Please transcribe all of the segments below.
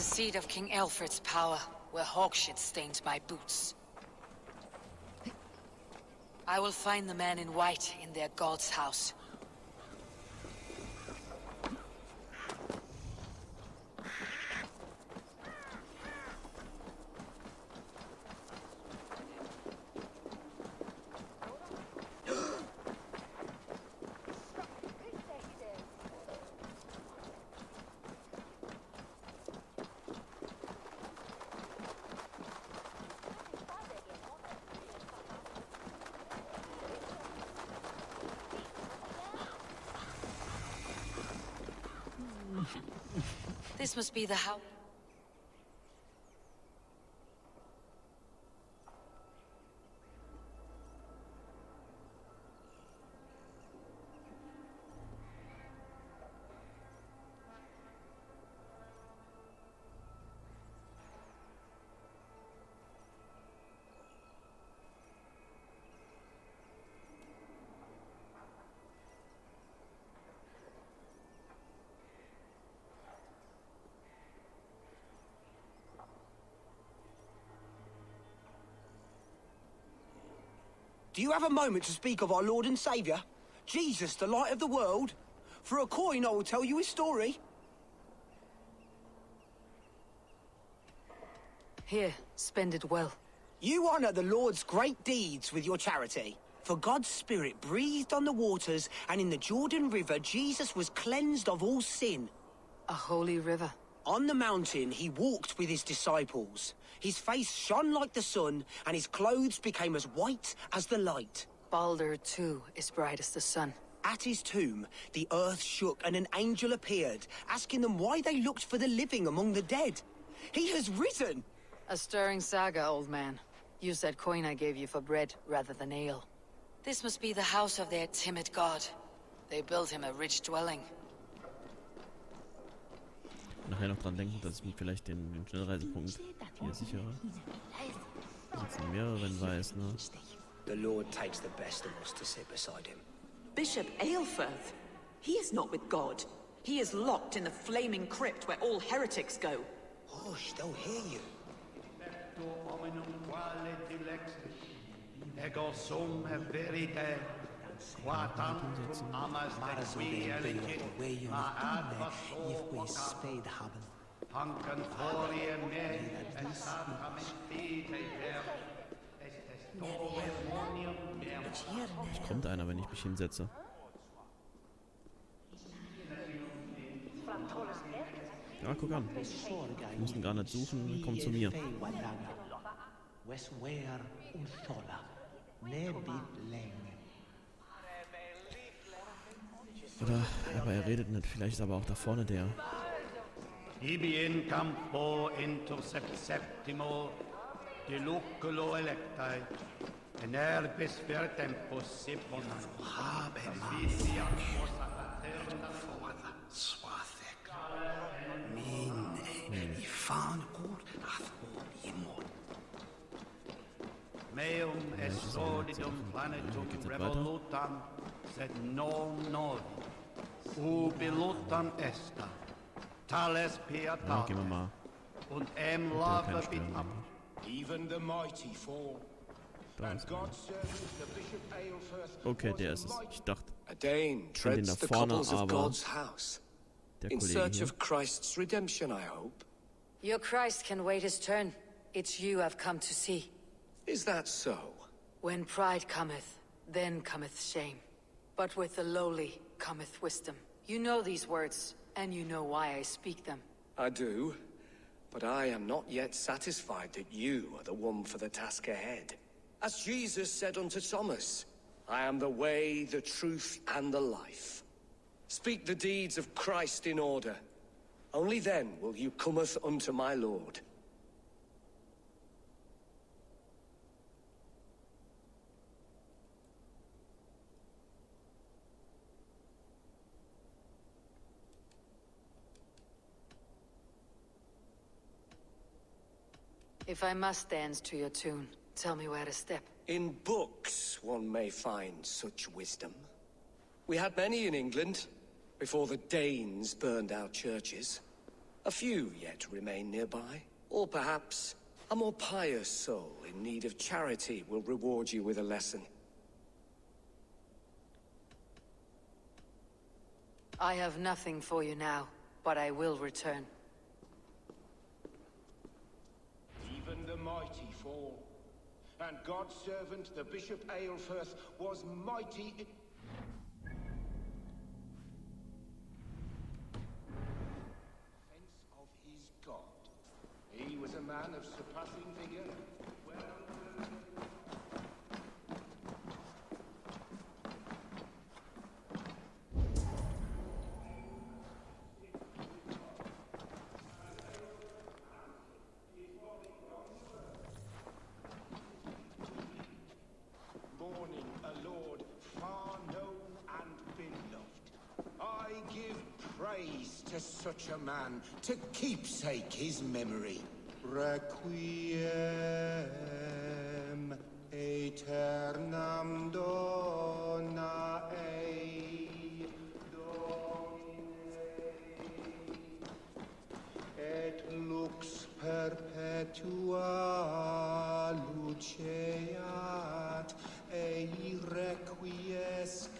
seat of King Alfred's power, where hawkshit stains my boots. I will find the man in white in their god's house. This must be the house. Do you have a moment to speak of our Lord and Saviour? Jesus, the light of the world? For a coin, I will tell you his story. Here, spend it well. You honour the Lord's great deeds with your charity. For God's Spirit breathed on the waters, and in the Jordan River, Jesus was cleansed of all sin. A holy river. On the mountain, he walked with his disciples. His face shone like the sun, and his clothes became as white as the light. Balder, too, is bright as the sun. At his tomb, the earth shook, and an angel appeared, asking them why they looked for the living among the dead. He has risen! A stirring saga, old man. Use that coin I gave you for bread rather than ale. This must be the house of their timid god. They built him a rich dwelling. Nachher noch dran denken, dass ich mir vielleicht den Schnellreisepunkt hier sichere. Da sitzen mehrere, wenn weiß, ne? The Lord takes the best of us to sit beside him. Bishop Aelfirth? He is not with God. He is locked in the flaming crypt where all heretics go. Hush, they'll hear you. Es kommt einer, wenn ich mich hinsetze. Ja, guck an. Wir müssen gar nicht suchen, komm zu mir. Oder, aber er redet nicht, vielleicht ist aber auch da vorne der. Ibi in campo interceptimo de luculo electae, en herbis per tempus sipon vicia Swathek. Min I fan ord ath imod. meum est solidum planetum revolutam, sed non novi, ubi lutam esta, tales Ja, pietate, gehen wir mal. und Kein lava bit Stern. ab. Even the mighty fall. Da And ist er. God's servant, the Bishop Aelfirth, Okay, was der a ist es. mighty Ich dachte, A Dane Ich finde ihn treads da the vorne, cobbles of aber God's house. der In Kollege search hier. of Christ's redemption, I hope. Your Christ can wait his turn. It's you I've come to see. Is that so? When pride cometh, then cometh shame. But with the lowly cometh wisdom. You know these words, and you know why I speak them. I do. But I am not yet satisfied that you are the one for the task ahead. As Jesus said unto Thomas, I am the way, the truth, and the life. Speak the deeds of Christ in order. Only then will you cometh unto my Lord. If I must dance to your tune, tell me where to step. In books one may find such wisdom. We had many in England, before the Danes burned our churches. A few yet remain nearby. Or perhaps a more pious soul in need of charity will reward you with a lesson. I have nothing for you now, but I will return. Even the mighty fall. And God's servant, the Bishop Aelfirth, was mighty in... defense of his God. He was a man of surpassing vigor. Mourning a lord far known and beloved. I give praise to such a man, to keepsake his memory. Requiem aeternam dona ei, Domine, et lux perpetua luceat, ei requiescat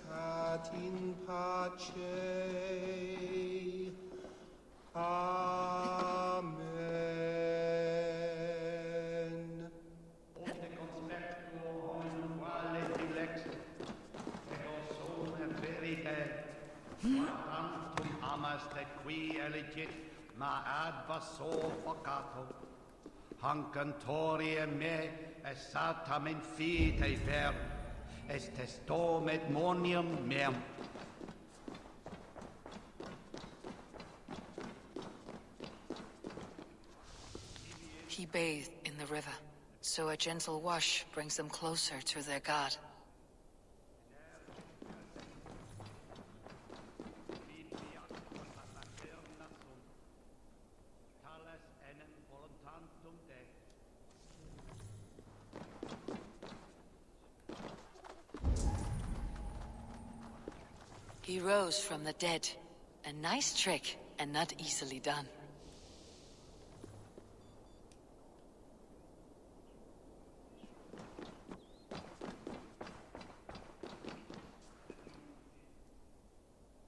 in pace. Amen. Te conspecto hominum quale dilexit, ego sole verite, tantum amaste qui elegit, ma advaso vocato. Hancantorie me, esatam in fide ver, est testom et monium meum. He bathed in the river, so a gentle wash brings them closer to their god. He rose from the dead. A nice trick, and not easily done.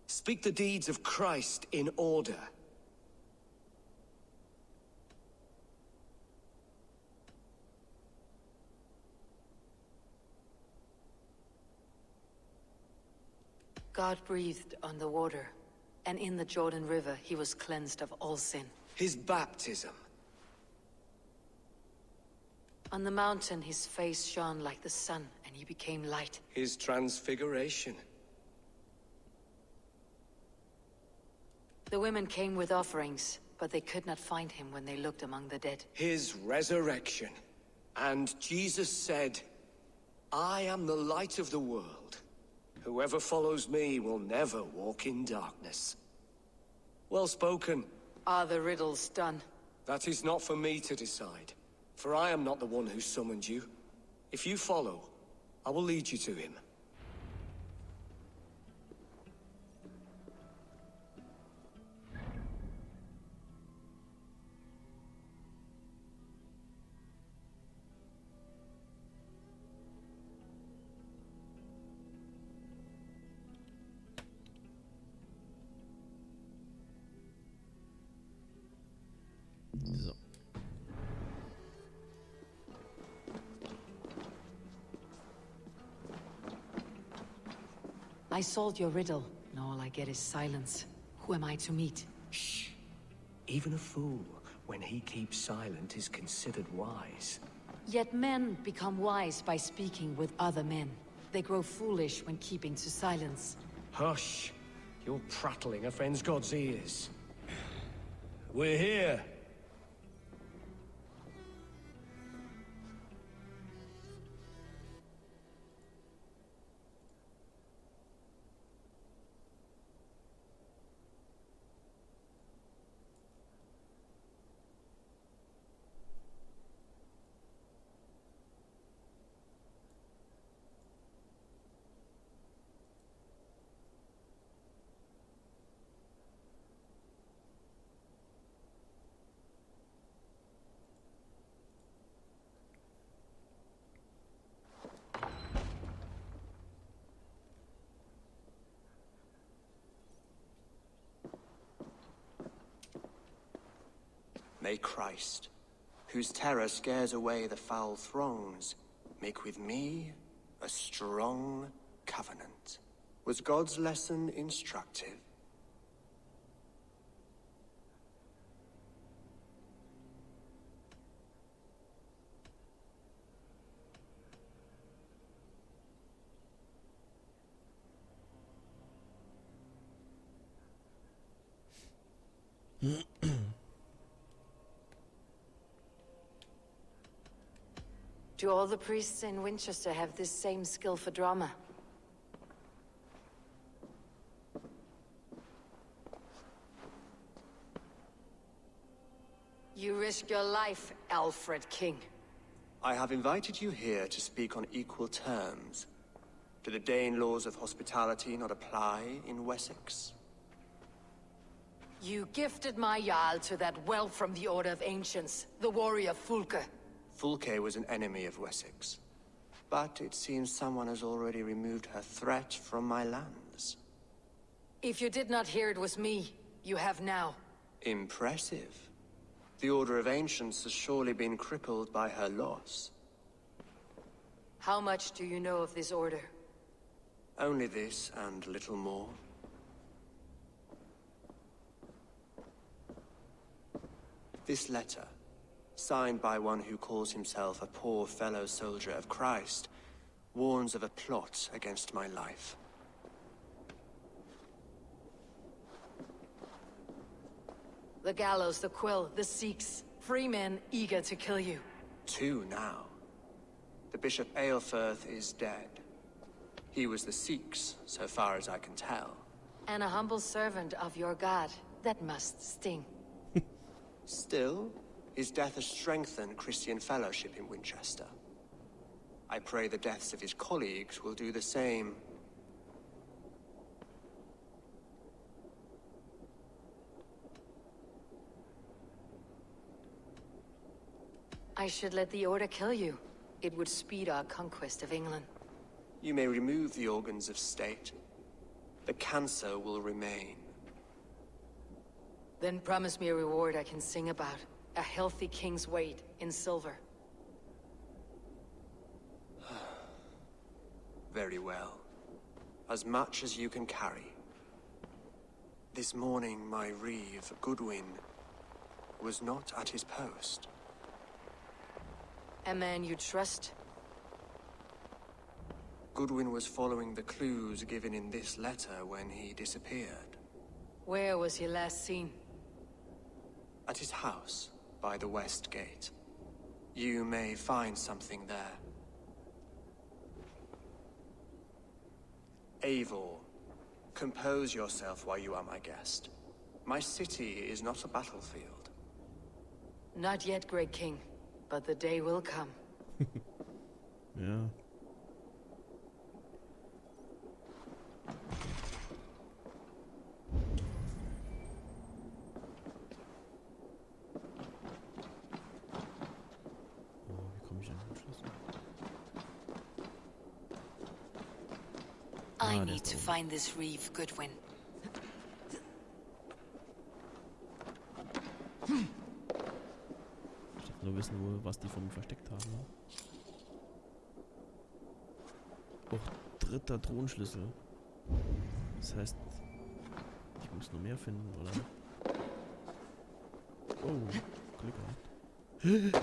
Speak the deeds of Christ in order. God breathed on the water, and in the Jordan River he was cleansed of all sin. His baptism. On the mountain his face shone like the sun, and he became light. His transfiguration. The women came with offerings, but they could not find him when they looked among the dead. His resurrection. And Jesus said, I am the light of the world. Whoever follows me will never walk in darkness. Well spoken. Are the riddles done? That is not for me to decide, for I am not the one who summoned you. If you follow, I will lead you to him. So. I solved your riddle, and all I get is silence. Who am I to meet? Shh. Even a fool, when he keeps silent, is considered wise. Yet men become wise by speaking with other men. They grow foolish when keeping to silence. Hush. You're prattling offends God's ears. We're here. May Christ, whose terror scares away the foul throngs, make with me a strong covenant. Was God's lesson instructive? Do all the priests in Winchester have this same skill for drama? You risk your life, Alfred King. I have invited you here to speak on equal terms. Do the Dane laws of hospitality not apply in Wessex? You gifted my Jarl to that whelp from the Order of Ancients, the warrior Fulke. Fulke was an enemy of Wessex. But it seems someone has already removed her threat from my lands. If you did not hear it was me, you have now. Impressive. The Order of Ancients has surely been crippled by her loss. How much do you know of this order? Only this and little more. This letter, signed by one who calls himself a poor fellow soldier of Christ, warns of a plot against my life. The gallows, the quill, the Sikhs, free men eager to kill you. 2 now. The Bishop Aelfirth is dead. He was the Sikhs, so far as I can tell. And a humble servant of your god. That must sting. Still, his death has strengthened Christian fellowship in Winchester. I pray the deaths of his colleagues will do the same. I should let the Order kill you. It would speed our conquest of England. You may remove the organs of state. The cancer will remain. Then promise me a reward I can sing about. A healthy king's weight in silver. Very well. As much as you can carry. This morning, my reeve, Goodwin, was not at his post. A man you trust? Goodwin was following the clues given in this letter when he disappeared. Where was he last seen? At his house, by the west gate. You may find something there. Eivor, compose yourself while you are my guest. My city is not a battlefield. Not yet, great king. But the day will come. Ja. Oh, wie komme ich an den Schlüssel? I der need ist to oben. find this reeve, Goodwin. Ich will nur wissen, was die von mir versteckt haben. Ne? Och, 3. Thronschlüssel. Das heißt, ich muss noch mehr finden, oder? Oh, Glück gehabt. Shit.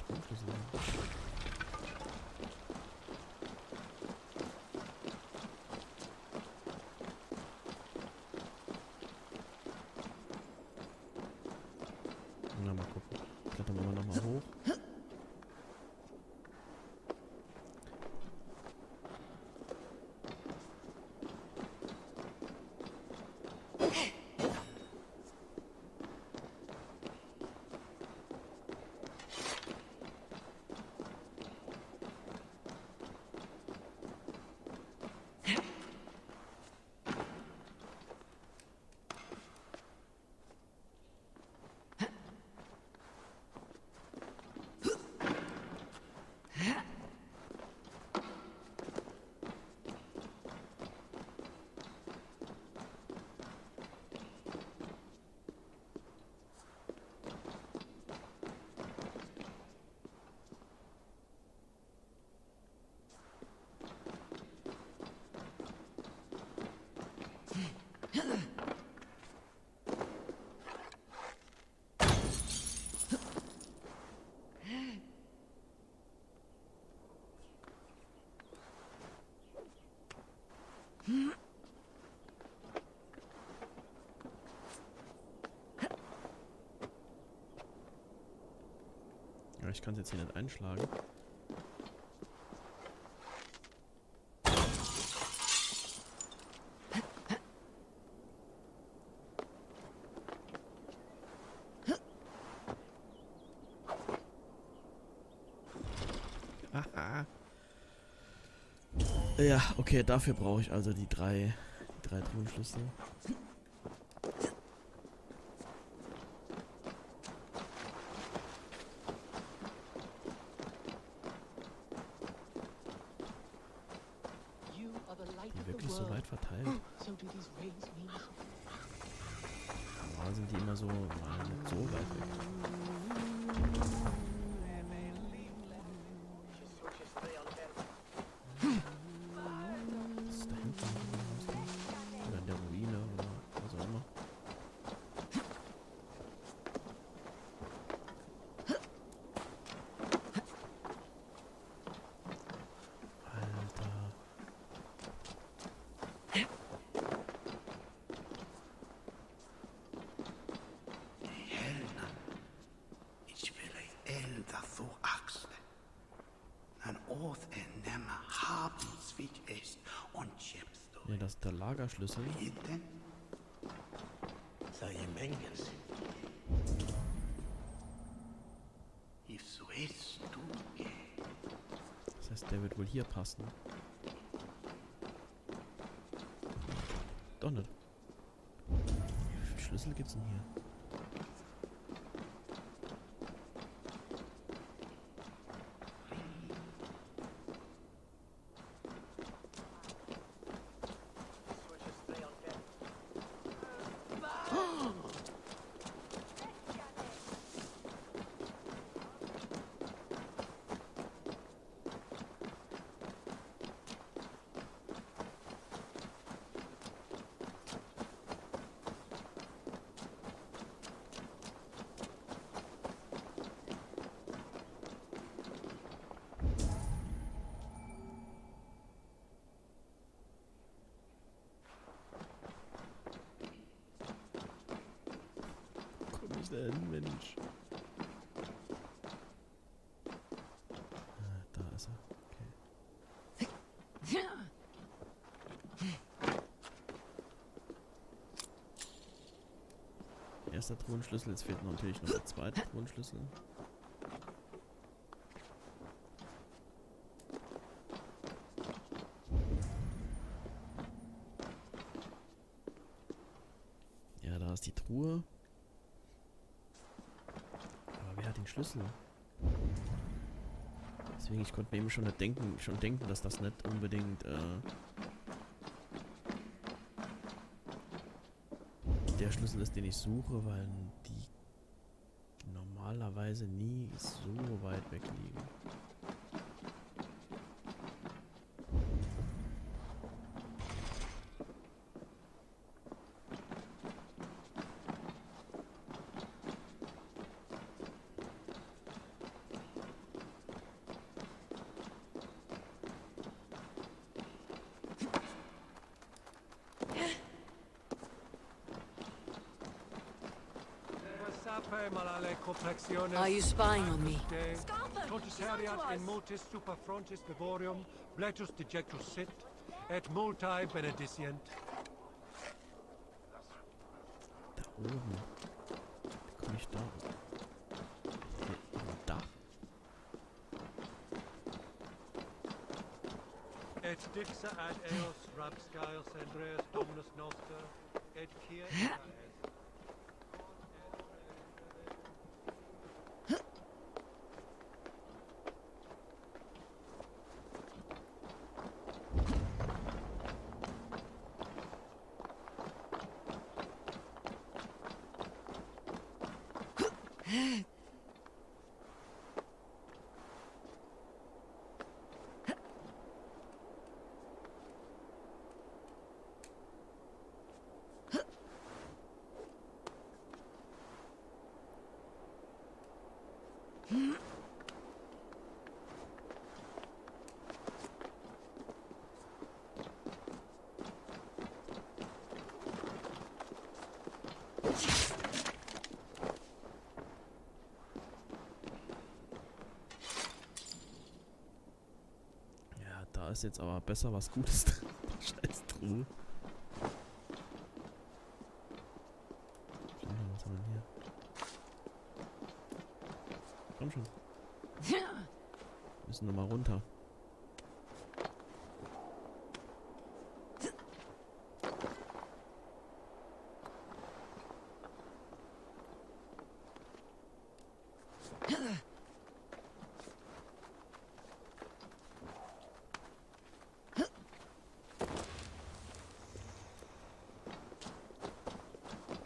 Thronschlüssel. Na, mal gucken. Klettern wir mal nochmal hoch. ich kann es jetzt hier nicht einschlagen. Aha. Ja, okay, dafür brauche ich also die drei Truhenschlüssel. Die wirklich so weit verteilt? Normal sind die immer so, nicht so weit weg. Was ist da hinten? Oder in der Ruine oder was auch immer. Alter. Ich will elda for axle. En åt en nämma habens vid est und chepsto. Ja, das ist der Lagerschlüssel. Iden. Sei im Engels. If so ist du ge. Das heißt, der wird wohl hier passen. Doch nicht. Wie viele Schlüssel gibt's denn hier? Komm ich da hin, Mensch? Da ist er. Okay. Erster Truhenschlüssel, jetzt fehlt natürlich noch der zweite Truhenschlüssel. Ja, da ist die Truhe. Aber wer hat den Schlüssel? Deswegen, ich konnte mir eben schon denken, dass das nicht unbedingt der Schlüssel ist, den ich suche, weil die normalerweise nie so weit weg liegen. Are you spying on me? in motis super frontis vivorium, bletus dejectus sit, et multae benedicient. Da oben. Wie komme ich da? Hier, da. Et dixa ad eos rabscaios Andreas dominus noster, et cia ist jetzt aber besser was Gutes drin. Scheiß Truhe. Was haben wir denn hier? Komm schon. Wir müssen nochmal runter.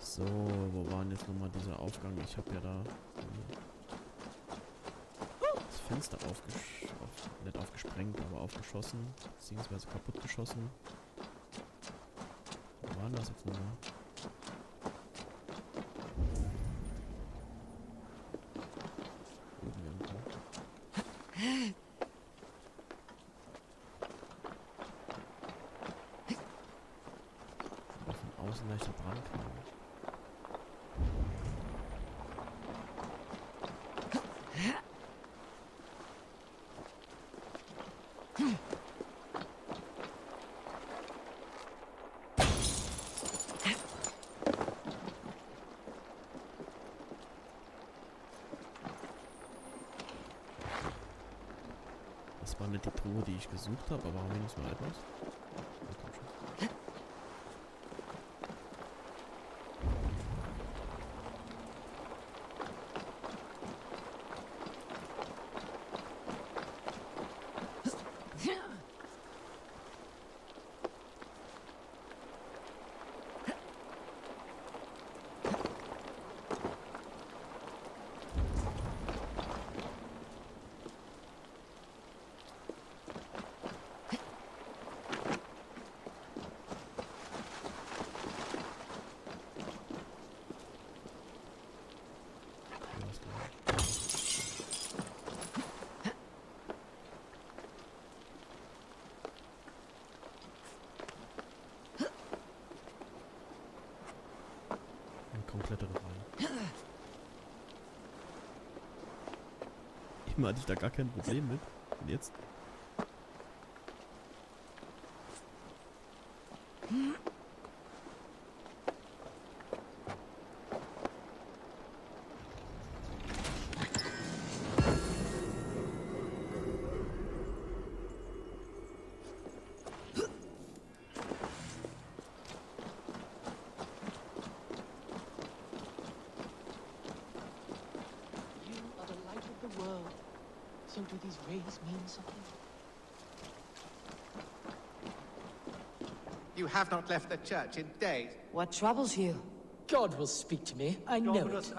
So, wo war denn jetzt nochmal dieser Aufgang? Ich habe ja da das Fenster nicht aufgesprengt, aber aufgeschossen, beziehungsweise kaputt geschossen. Wo war denn das jetzt nochmal? Aber von außen leichter dran kann. Das war nicht die Truhe, die ich gesucht habe, aber haben wir nicht mal etwas? Ja, komm schon. Komplette rein. Immer hatte ich da gar kein Problem mit. Und jetzt? So do these rays mean something? You have not left the church in days. What troubles you? God will speak to me, I know it.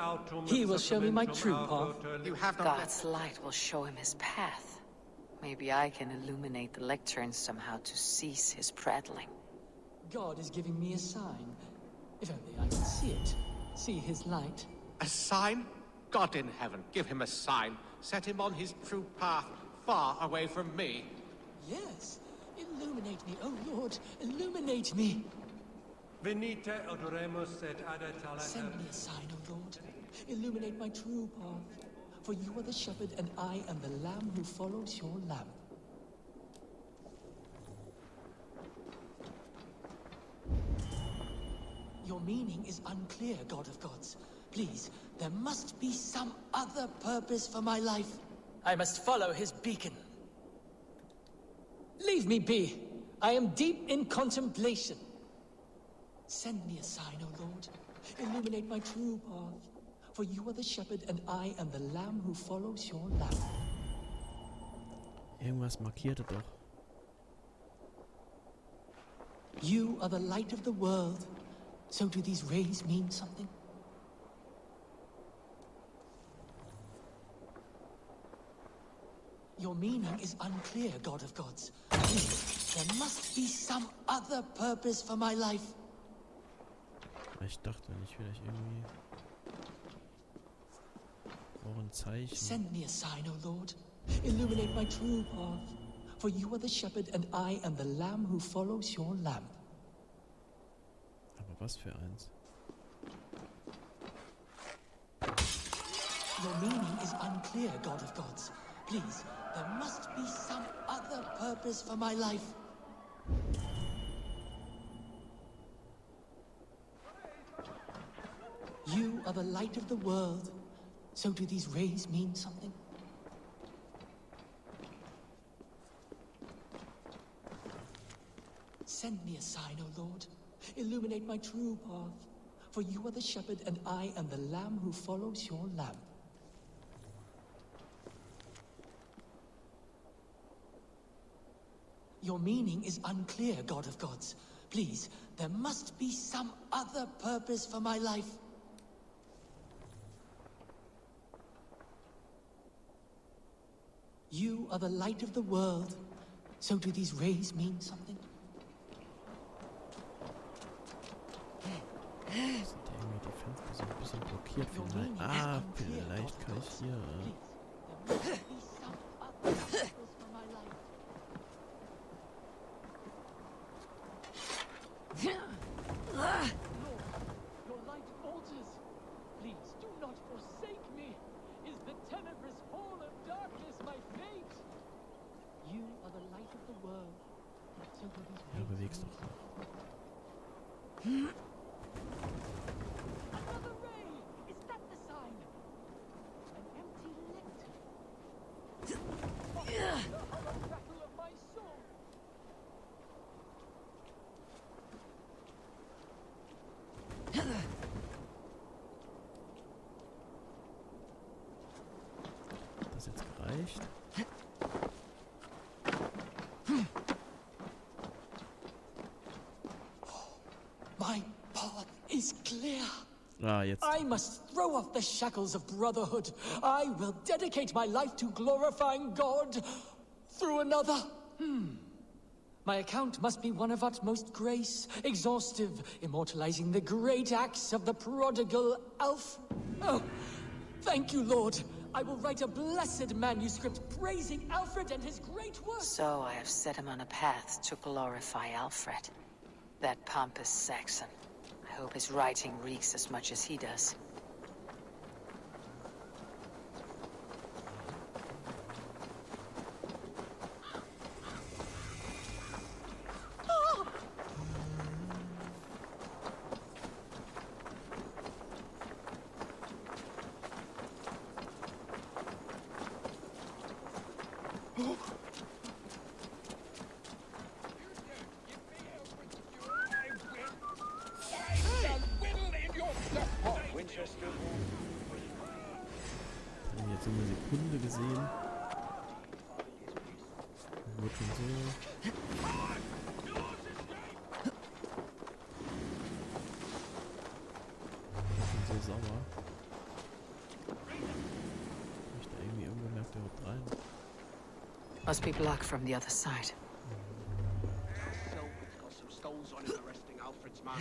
He will show me my true path. You have not God's light will show him his path. Maybe I can illuminate the lectern somehow to cease his prattling. God is giving me a sign. If only I could see it. See his light. a sign? God in heaven, give him a sign. Set him on his true path, far away from me. Yes. Illuminate me, oh Lord. Illuminate me. Venite adoremus et adet Send me a sign, O Lord. Illuminate my true path. For you are the shepherd, and I am the lamb who follows your lamp. Your meaning is unclear, God of gods. Please, there must be some other purpose for my life. I must follow his beacon. Leave me be. I am deep in contemplation. Send me a sign, O Lord. Illuminate my true path. For you are the shepherd, and I am the lamb who follows your lamp. Irgendwas markierte doch. You are the light of the world. So do these rays mean something? Your meaning is unclear, God of gods. Please, there must be some other purpose for my life. Ich dachte, wenn ich vielleicht irgendwie... Auch ein Zeichen. Send me a sign, O Lord. Illuminate my true path. For you are the shepherd, and I am the lamb who follows your lamp. Aber was für eins? Your meaning is unclear, God of gods. Please, There must be some other purpose for my life. You are the light of the world. So do these rays mean something? Send me a sign, O Lord. Illuminate my true path. For you are the shepherd, and I am the lamb who follows your lamp. Your meaning is unclear, God of gods. Please, there must be some other purpose for my life. You are the light of the world. So do these rays mean something? Sind irgendwie die Fenster so ein bisschen blockiert vielleicht. Ah, vielleicht kann ich hier... Your light alters. Please do not forsake me. Is the tenebrous hall of darkness my fate? You are the light of the world. So do these Ja, beweg's doch. Another ray! Is that the sign? An empty letter. The battle of my soul. Hat das jetzt gereicht? My path is clear. Ah, jetzt. I must throw off the shackles of brotherhood. I will dedicate my life to glorifying God through another. My account must be one of utmost grace, exhaustive, immortalizing the great acts of the prodigal Alfred. Oh, thank you, Lord. I will write a blessed manuscript praising Alfred and his great work. So I have set him on a path to glorify Alfred. That pompous Saxon. I hope his writing reeks as much as he does. Jetzt so eine Sekunde gesehen. Wird schon so. Wird schon so sauer. Ich da irgendwie irgendwo merkt, der haut rein. Must be blocked from the other side. Got some skulls on him arresting Alfred's man.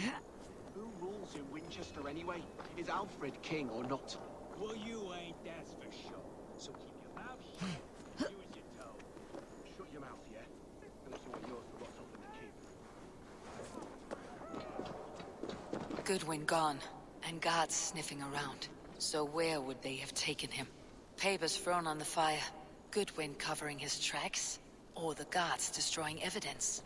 Who rules in Winchester anyway? Is Alfred king or not? Well, you ain't, that's for sure. So keep your mouth shut. You and your toe. Shut your mouth, yeah? Unless you want yours to rot off in the cave. Goodwin gone, and guards sniffing around. So where would they have taken him? Papers thrown on the fire. Goodwin covering his tracks? Or the guards destroying evidence?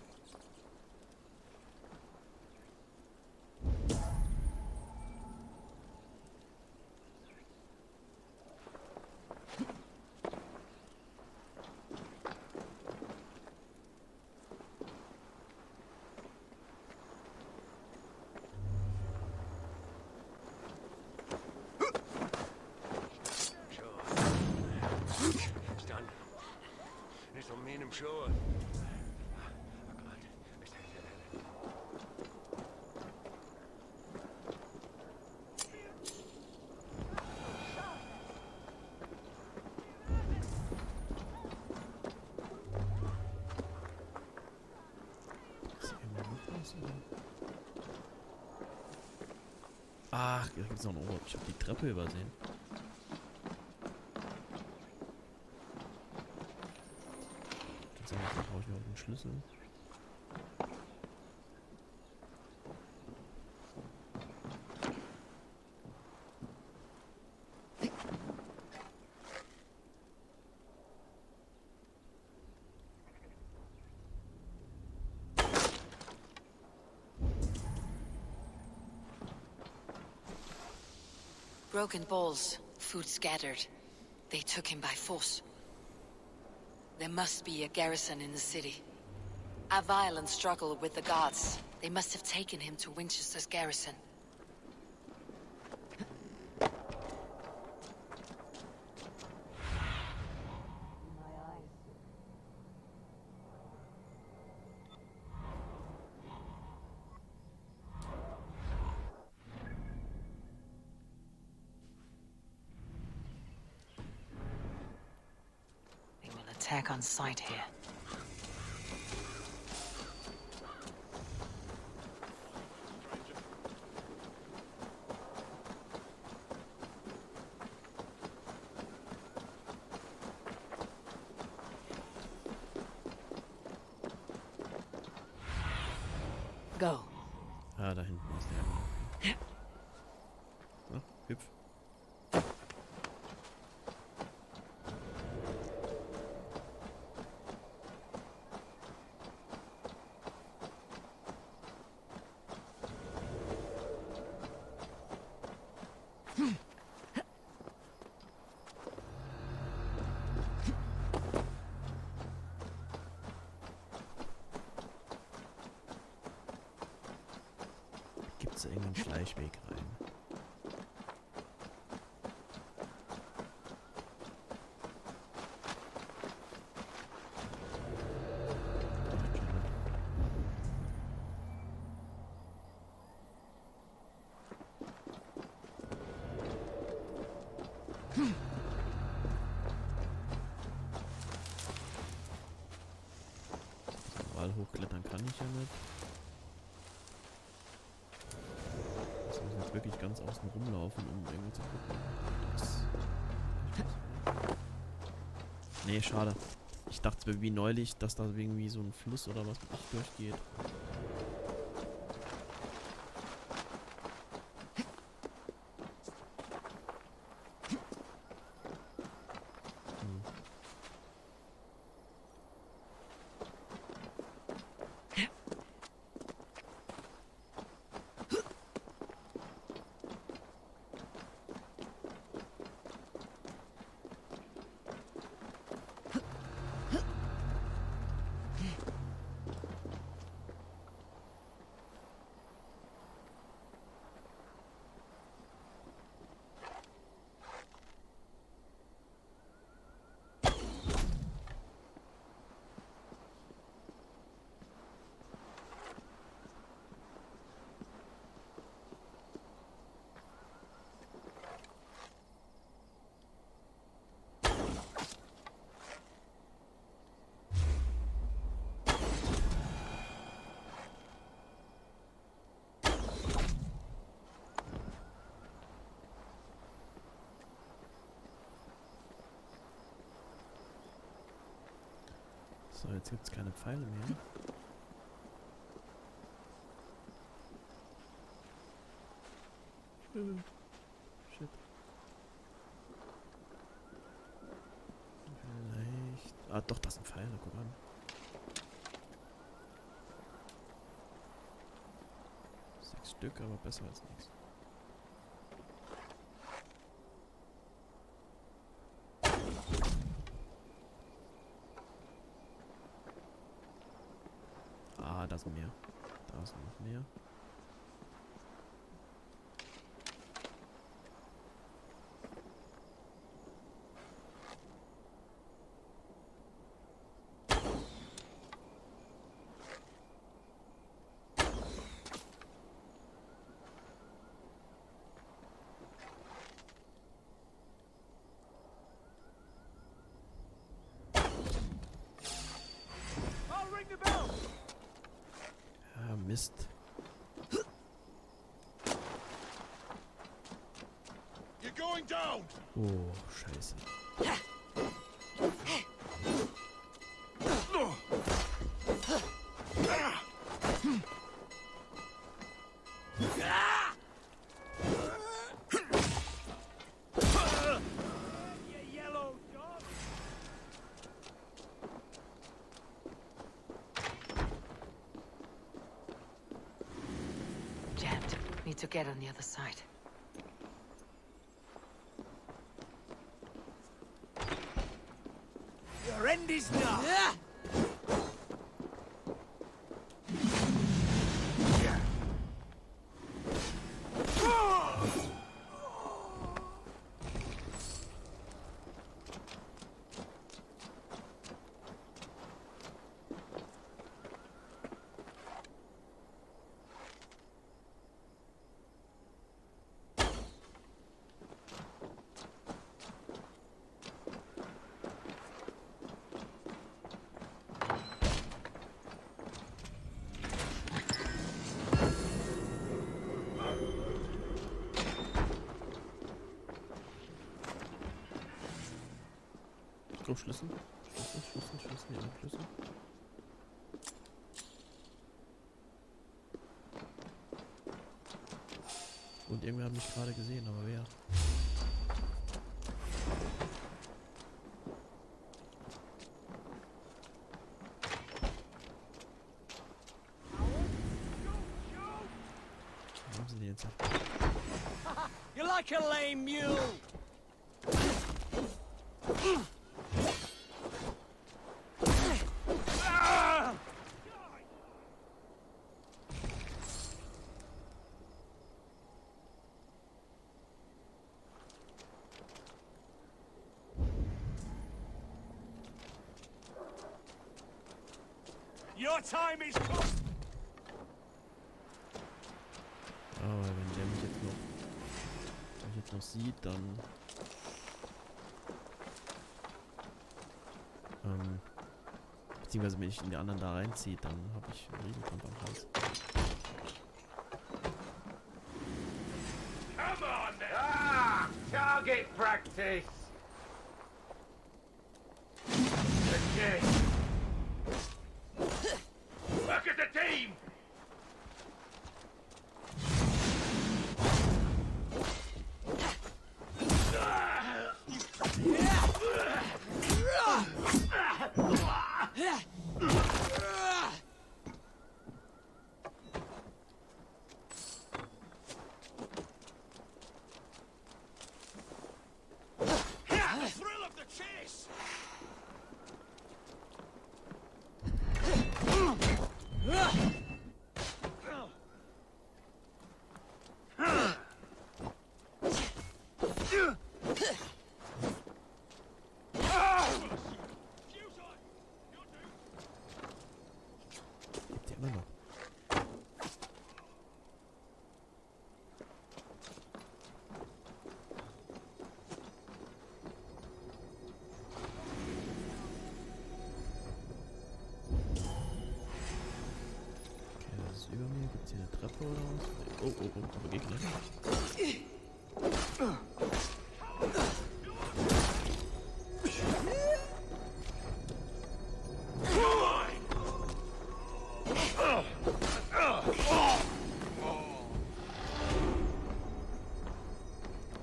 Sure. Ach, hier gibt es noch ein Ohr. Ich habe die Treppe übersehen. Dann brauche ich noch den Schlüssel. Broken bowls, food scattered. They took him by force. There must be a garrison in the city. A violent struggle with the guards. They must have taken him to Winchester's garrison. They will attack on sight here. Go. Ah, da hinten ist der. So, hüpf. Gibt es irgendeinen Schleichweg rein? Wall hochklettern kann ich ja nicht. Das muss jetzt wirklich ganz außen rumlaufen, um irgendwie zu gucken. Nee, schade. Ich dachte wie neulich, dass da irgendwie so ein Fluss oder was nicht durchgeht. So, jetzt gibt es keine Pfeile mehr. Shit. Vielleicht... Ah, doch, das sind Pfeile, guck an. 6 Stück, aber besser als nichts. Ah, da sind mehr. Da sind noch mehr. Ja, Mist. Oh, scheiße. Jammed. Need to get on the other side. Your end is not. Oh, Schlüssel. Schlüssel, ja, Schlüssel. Und irgendwer hat mich gerade gesehen, aber wer? Wo haben sie den jetzt? You're like a lame mule. Your time is come. Aber wenn der mich jetzt noch sieht, dann beziehungsweise wenn ich den anderen da reinzieht, dann habe ich einen Riesenkampf am Hals. Come on then. Ah, target practice. Okay. Work as a team. The thrill of the chase. Lebt der immer noch? Okay, das ist über mir. Gibt es hier eine Treppe oder was? Oh, aber Gegner.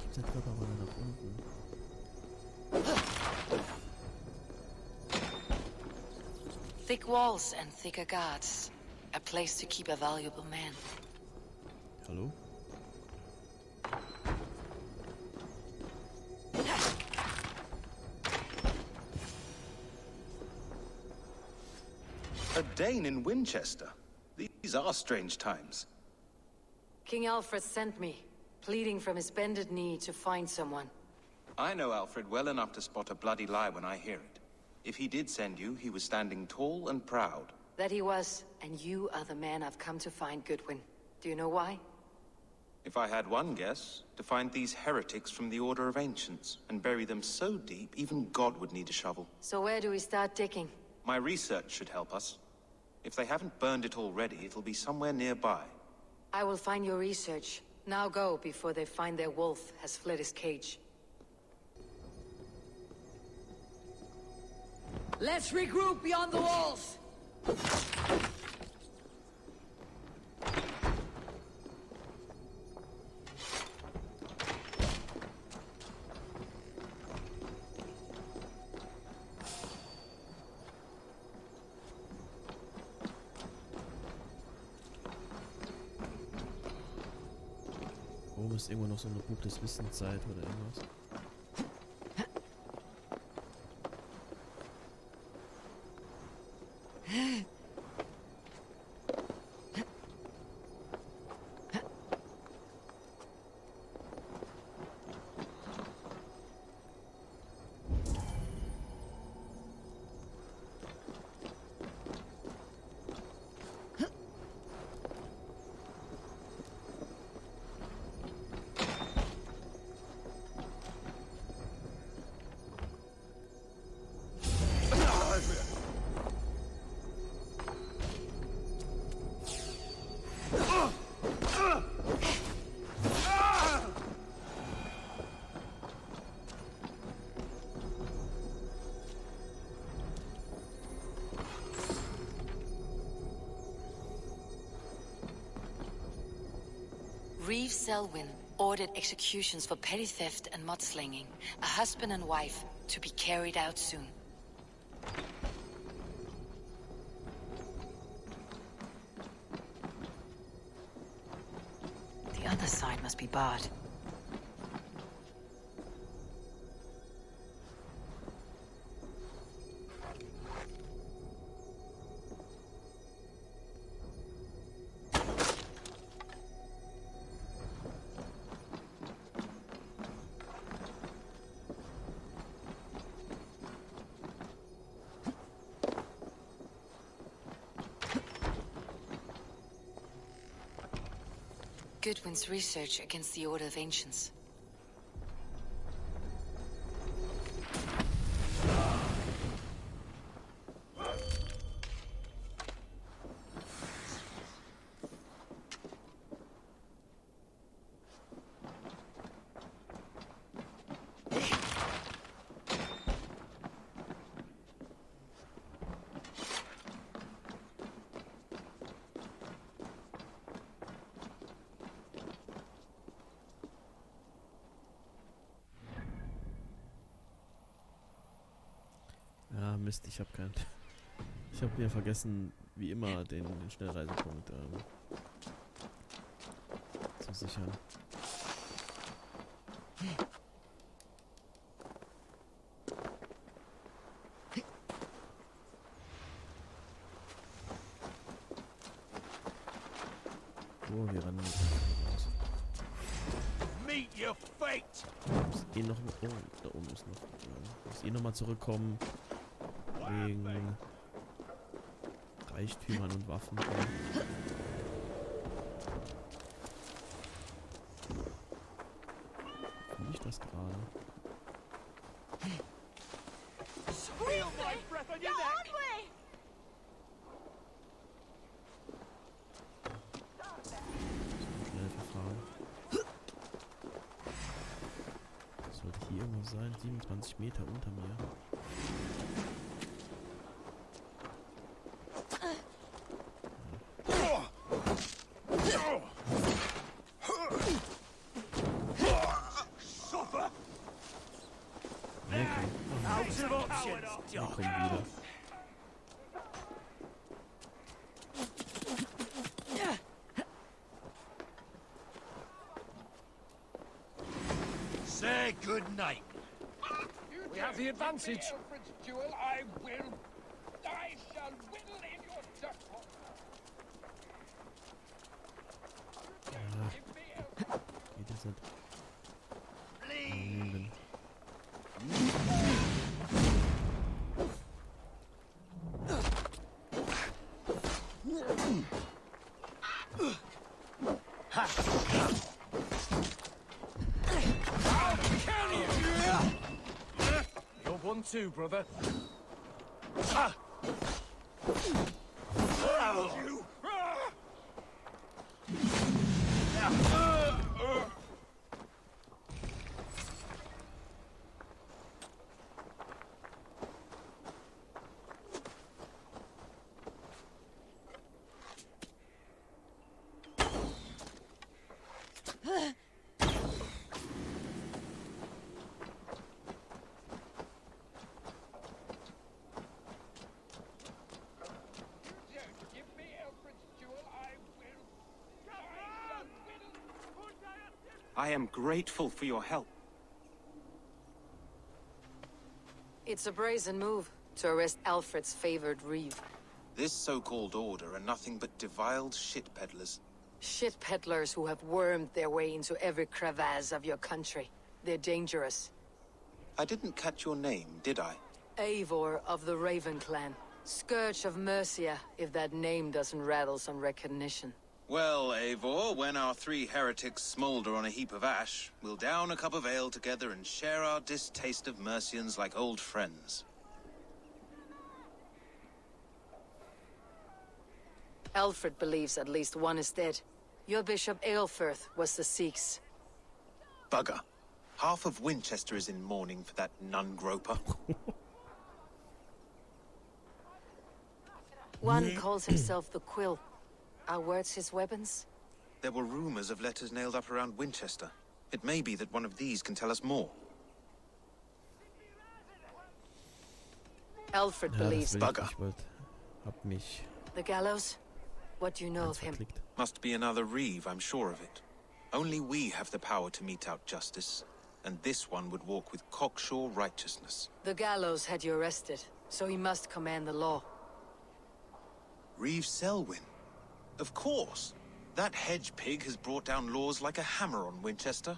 Gibt's eine Treppe aber nach unten? Thick walls and thicker guards. A place to keep a valuable man. Hallo? A Dane in Wincaester. These are strange times. King Alfred sent me, pleading from his bended knee to find someone. I know Alfred well enough to spot a bloody lie when I hear it. If he did send you, he was standing tall and proud. That he was, and you are the man I've come to find, Goodwin. Do you know why? If I had one guess, to find these heretics from the Order of Ancients and bury them so deep, even God would need a shovel. So where do we start digging? My research should help us. If they haven't burned it already, it'll be somewhere nearby. I will find your research. Now go, before they find their wolf has fled his cage. Let's regroup beyond the walls! Oben ist irgendwo noch so eine Buch des Wissenszeit oder irgendwas. Selwyn ordered executions for petty theft and mudslinging, a husband and wife to be carried out soon. The other side must be barred. Goodwin's research against the Order of Ancients. Ja, Mist, ich habe keinen. Ich habe mir vergessen, wie immer, den Schnellreisepunkt zu sichern. Oh, wir rennen nicht raus. Meet your fate! Muss eh noch, oh, da oben ist noch. Muss eh nochmal zurückkommen. Wegen Reichtümern und Waffen. Finde ich das gerade? Feel my breath on your neck! Schnell verfahren. Das sollte hier irgendwo sein. 27 Meter unter mir. Ja, komm wieder. Say good night. We have the advantage. I shall whittle in your duck. Geht jetzt nicht. Nehmen. You're one too, brother. I am grateful for your help. It's a brazen move to arrest Alfred's favored reeve. This so-called order are nothing but deviled shit peddlers. Shit peddlers who have wormed their way into every crevasse of your country. They're dangerous. I didn't catch your name, did I? Eivor of the Raven clan. Scourge of Mercia, if that name doesn't rattle some recognition. Well, Eivor, when our three heretics smolder on a heap of ash, we'll down a cup of ale together and share our distaste of Mercians like old friends. Alfred believes at least one is dead. Your Bishop Aelfirth was the Sikhs. Bugger. Half of Winchester is in mourning for that nun-groper. One calls himself the Quill. Are words his weapons? There were rumors of letters nailed up around Winchester. It may be that one of these can tell us more. Alfred Ja, believes. das will ich hab mich The gallows? What do you know of him? verklickt. Must be another Reeve, I'm sure of it. Only we have the power to mete out justice, and this one would walk with cocksure righteousness. The gallows had you arrested, so he must command the law. Reeve Selwyn? Of course. That hedge pig has brought down laws like a hammer on Winchester,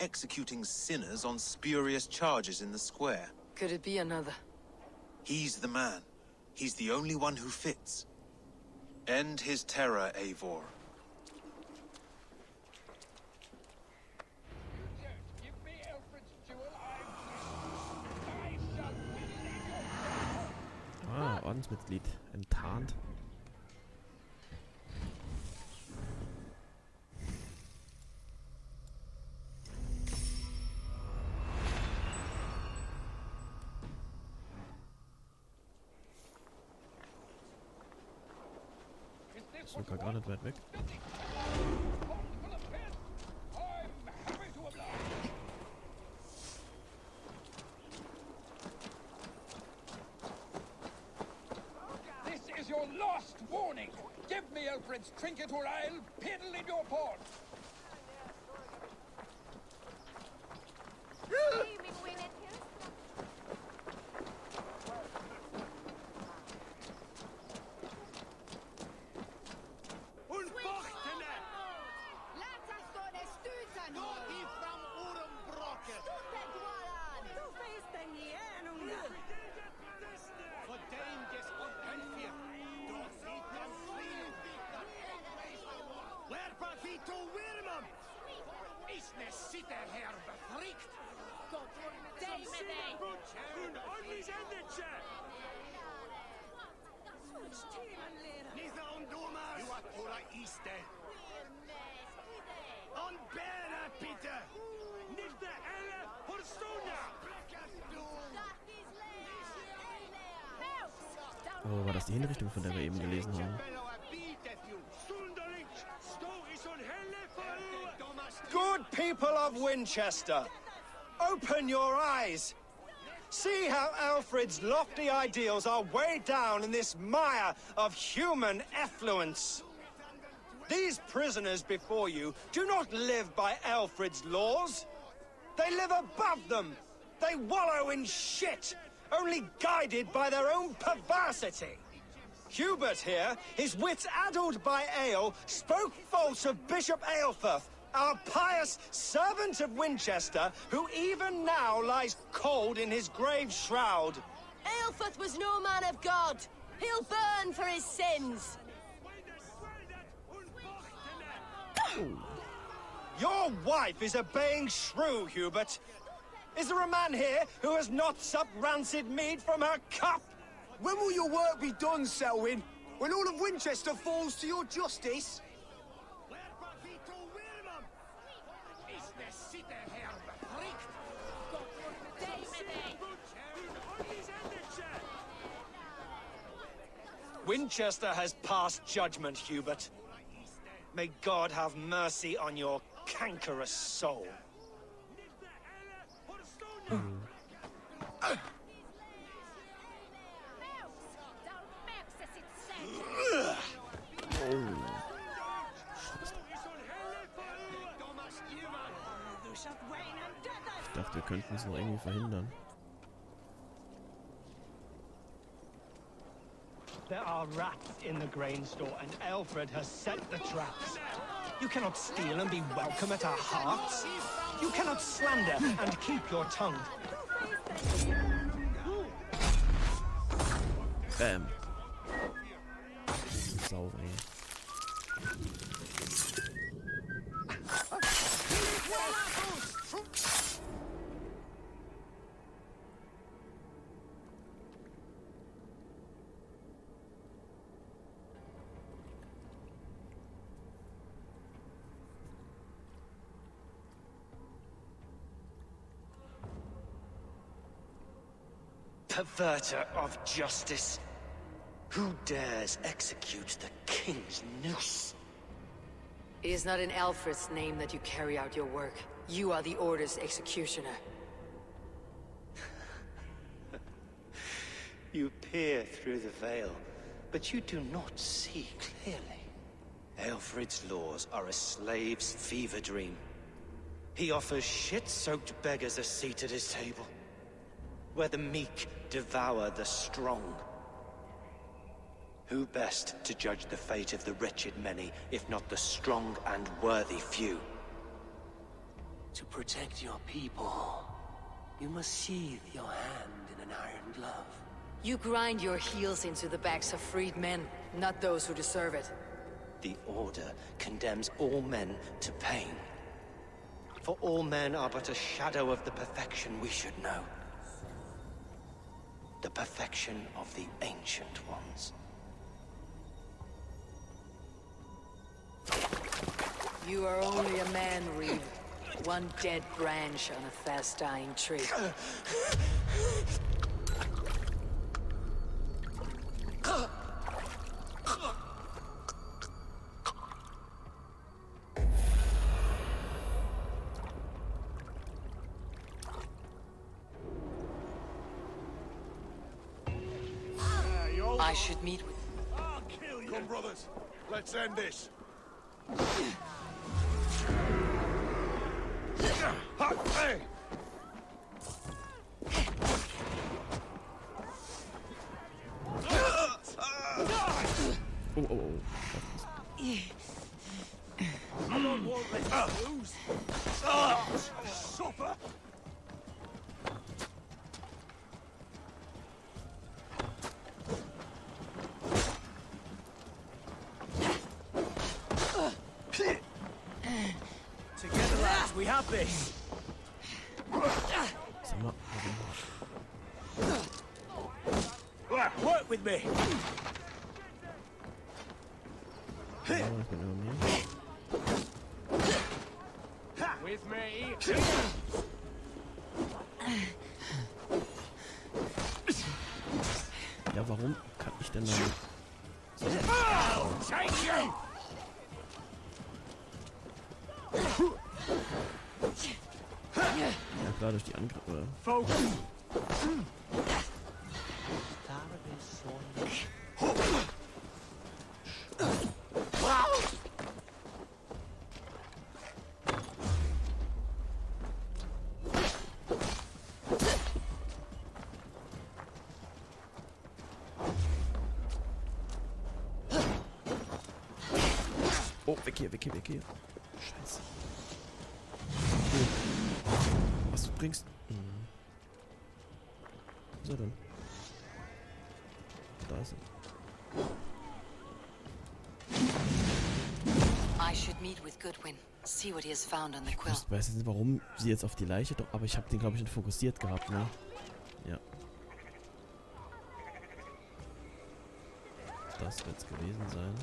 executing sinners on spurious charges in the square. Could it be another? He's the man. He's the only one who fits. End his terror, Eivor. Give me Alfred's jewel, I shall win Ah, Ordensmitglied. Enttarnt. Sogar gar nicht weit weg. This is your last warning. Give me Alfred's trinket or I'll piddle in your port. Oh, war das die Hinrichtung, von der wir eben gelesen haben? Good people of Winchester, open your eyes. See how Alfred's lofty ideals are weighed down in this mire of human effluence. These prisoners before you do not live by Alfred's laws. They live above them. They wallow in shit, only guided by their own perversity. Hubert here, his wits addled by ale, spoke false of Bishop Aelfirth, our pious servant of Winchester, who even now lies cold in his grave shroud. Aelfirth was no man of God. He'll burn for his sins. Your wife is obeying shrew, Hubert. Is there a man here who has not supped rancid mead from her cup? When will your work be done, Selwyn? When all of Winchester falls to your justice? Winchester has passed judgment, Hubert. May God have mercy on your cankerous soul. Ich dachte, wir könnten es noch irgendwie verhindern. There are rats in the grain store, and Alfred has set the traps. You cannot steal and be welcome at our hearts. You cannot slander and keep your tongue. Bam. Sau, ey. Perverter of justice. Who dares execute the king's noose? It is not in Alfred's name that you carry out your work. You are the Order's executioner. You peer through the veil, but you do not see clearly. Alfred's laws are a slave's fever dream. He offers shit-soaked beggars a seat at his table, where the meek devour the strong. Who best to judge the fate of the wretched many, if not the strong and worthy few? To protect your people, you must sheathe your hand in an iron glove. You grind your heels into the backs of freed men, not those who deserve it. The Order condemns all men to pain. For all men are but a shadow of the perfection we should know. The perfection of the Ancient Ones. You are only a man, Reeve. One dead branch on a fast-dying tree. I should meet with... I'll kill you. Come, brothers. Let's end this. Hey! I don't want to lose. Suffer. Together, lads, we have this. Work with me. With me. Ja, warum kann ich denn dann... Take you! Ja klar, durch die Angriffe. Oh, weg hier, weg hier, weg hier. Scheiße. Oh. Was du bringst? Was ist er denn? Da ist er. I should meet with Goodwin. See what he has found on the quill. Ich weiß jetzt nicht, warum sie jetzt auf die Leiche doch, aber ich habe den, glaube ich, schon fokussiert gehabt, ne? Ja. Das wird es gewesen sein.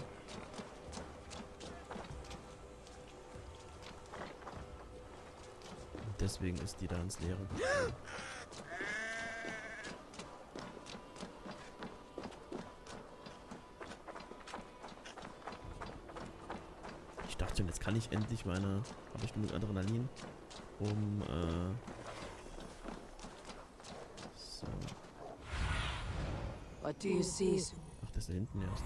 Und deswegen ist die da ins Leere gefallen. Ich dachte schon, jetzt kann ich endlich meine... Habe ich genug Adrenalin, um... So. What do you see? Ach, das ist da hinten erst.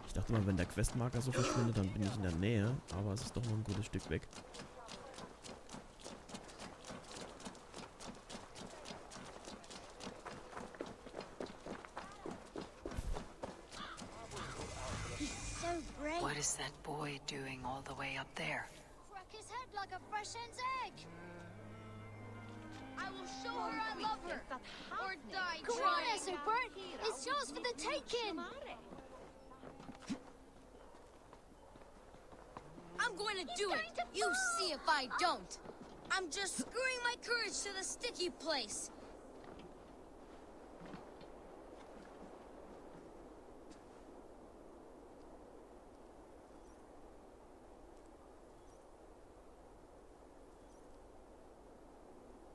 Ich dachte mal, wenn der Questmarker so verschwindet, dann bin ich in der Nähe. Aber es ist doch noch ein gutes Stück weg. What is that boy doing all the way up there? Crack his head like a fresh hen's egg. I will show her I love her, or die Come on, Eivor! It's yours for the taking! I'm going to do it. You see if I don't. I'm just screwing my courage to the sticky place.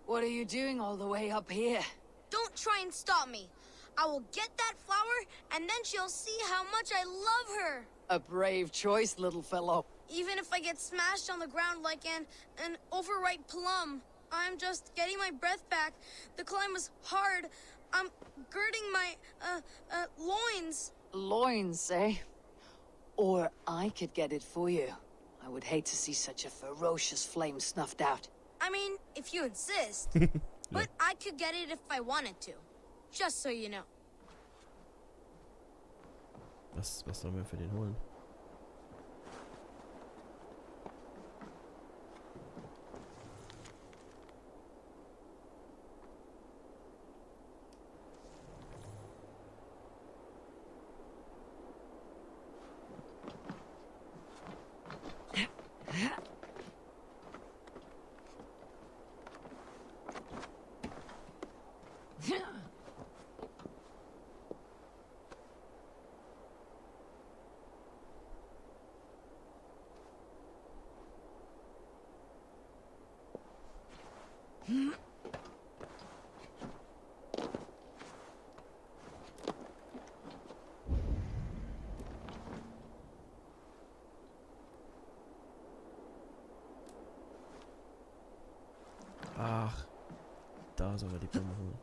What are you doing all the way up here? Don't try and stop me. I will get that flower, and then she'll see how much I love her. A brave choice, little fellow. Even if I get smashed on the ground like an overripe plum, I'm just getting my breath back. The climb was hard. I'm girding my, loins. Loins, eh? Or I could get it for you. I would hate to see such a ferocious flame snuffed out. I mean, if you insist. But I could get it if I wanted to. Just so you know. Was sollen wir für den holen? Ach, da soll er die Blume holen.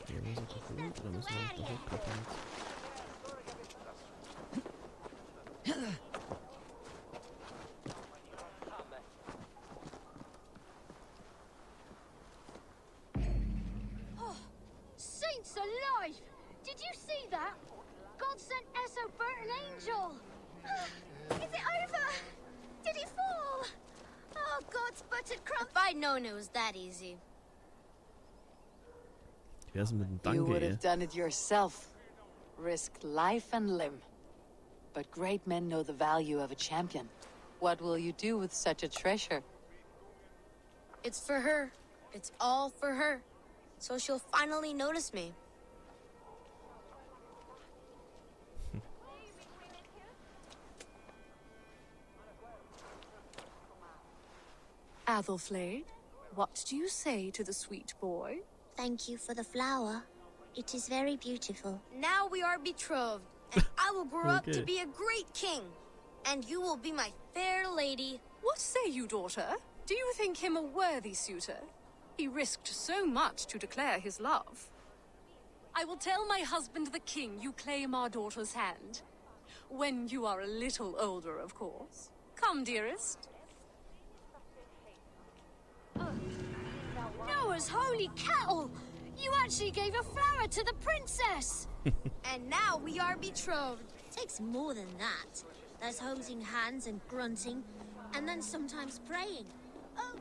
Ja, wir sind doch gut, oder müssen wir nicht noch hochklettern? Saints alive! Did you see that? God sent Esobert an angel! Is it over? Did he fall? Oh, God's buttered crumb! If I'd known it was that easy. Wie wär's mit dem You would Danke, have done it yourself. Risked life and limb. But great men know the value of a champion. What will you do with such a treasure? It's for her. It's all for her. So she'll finally notice me. Athelflaed, what do you say to the sweet boy? Thank you for the flower. It is very beautiful. Now we are betrothed, and I will grow up to be a great king. And you will be my fair lady. What say you, daughter? Do you think him a worthy suitor? He risked so much to declare his love. I will tell my husband the king you claim our daughter's hand. When you are a little older, of course. Come, dearest. Noah's holy cattle! You actually gave a flower to the princess! And now we are betrothed. Takes more than that. There's holding hands and grunting, and then sometimes praying. Oh!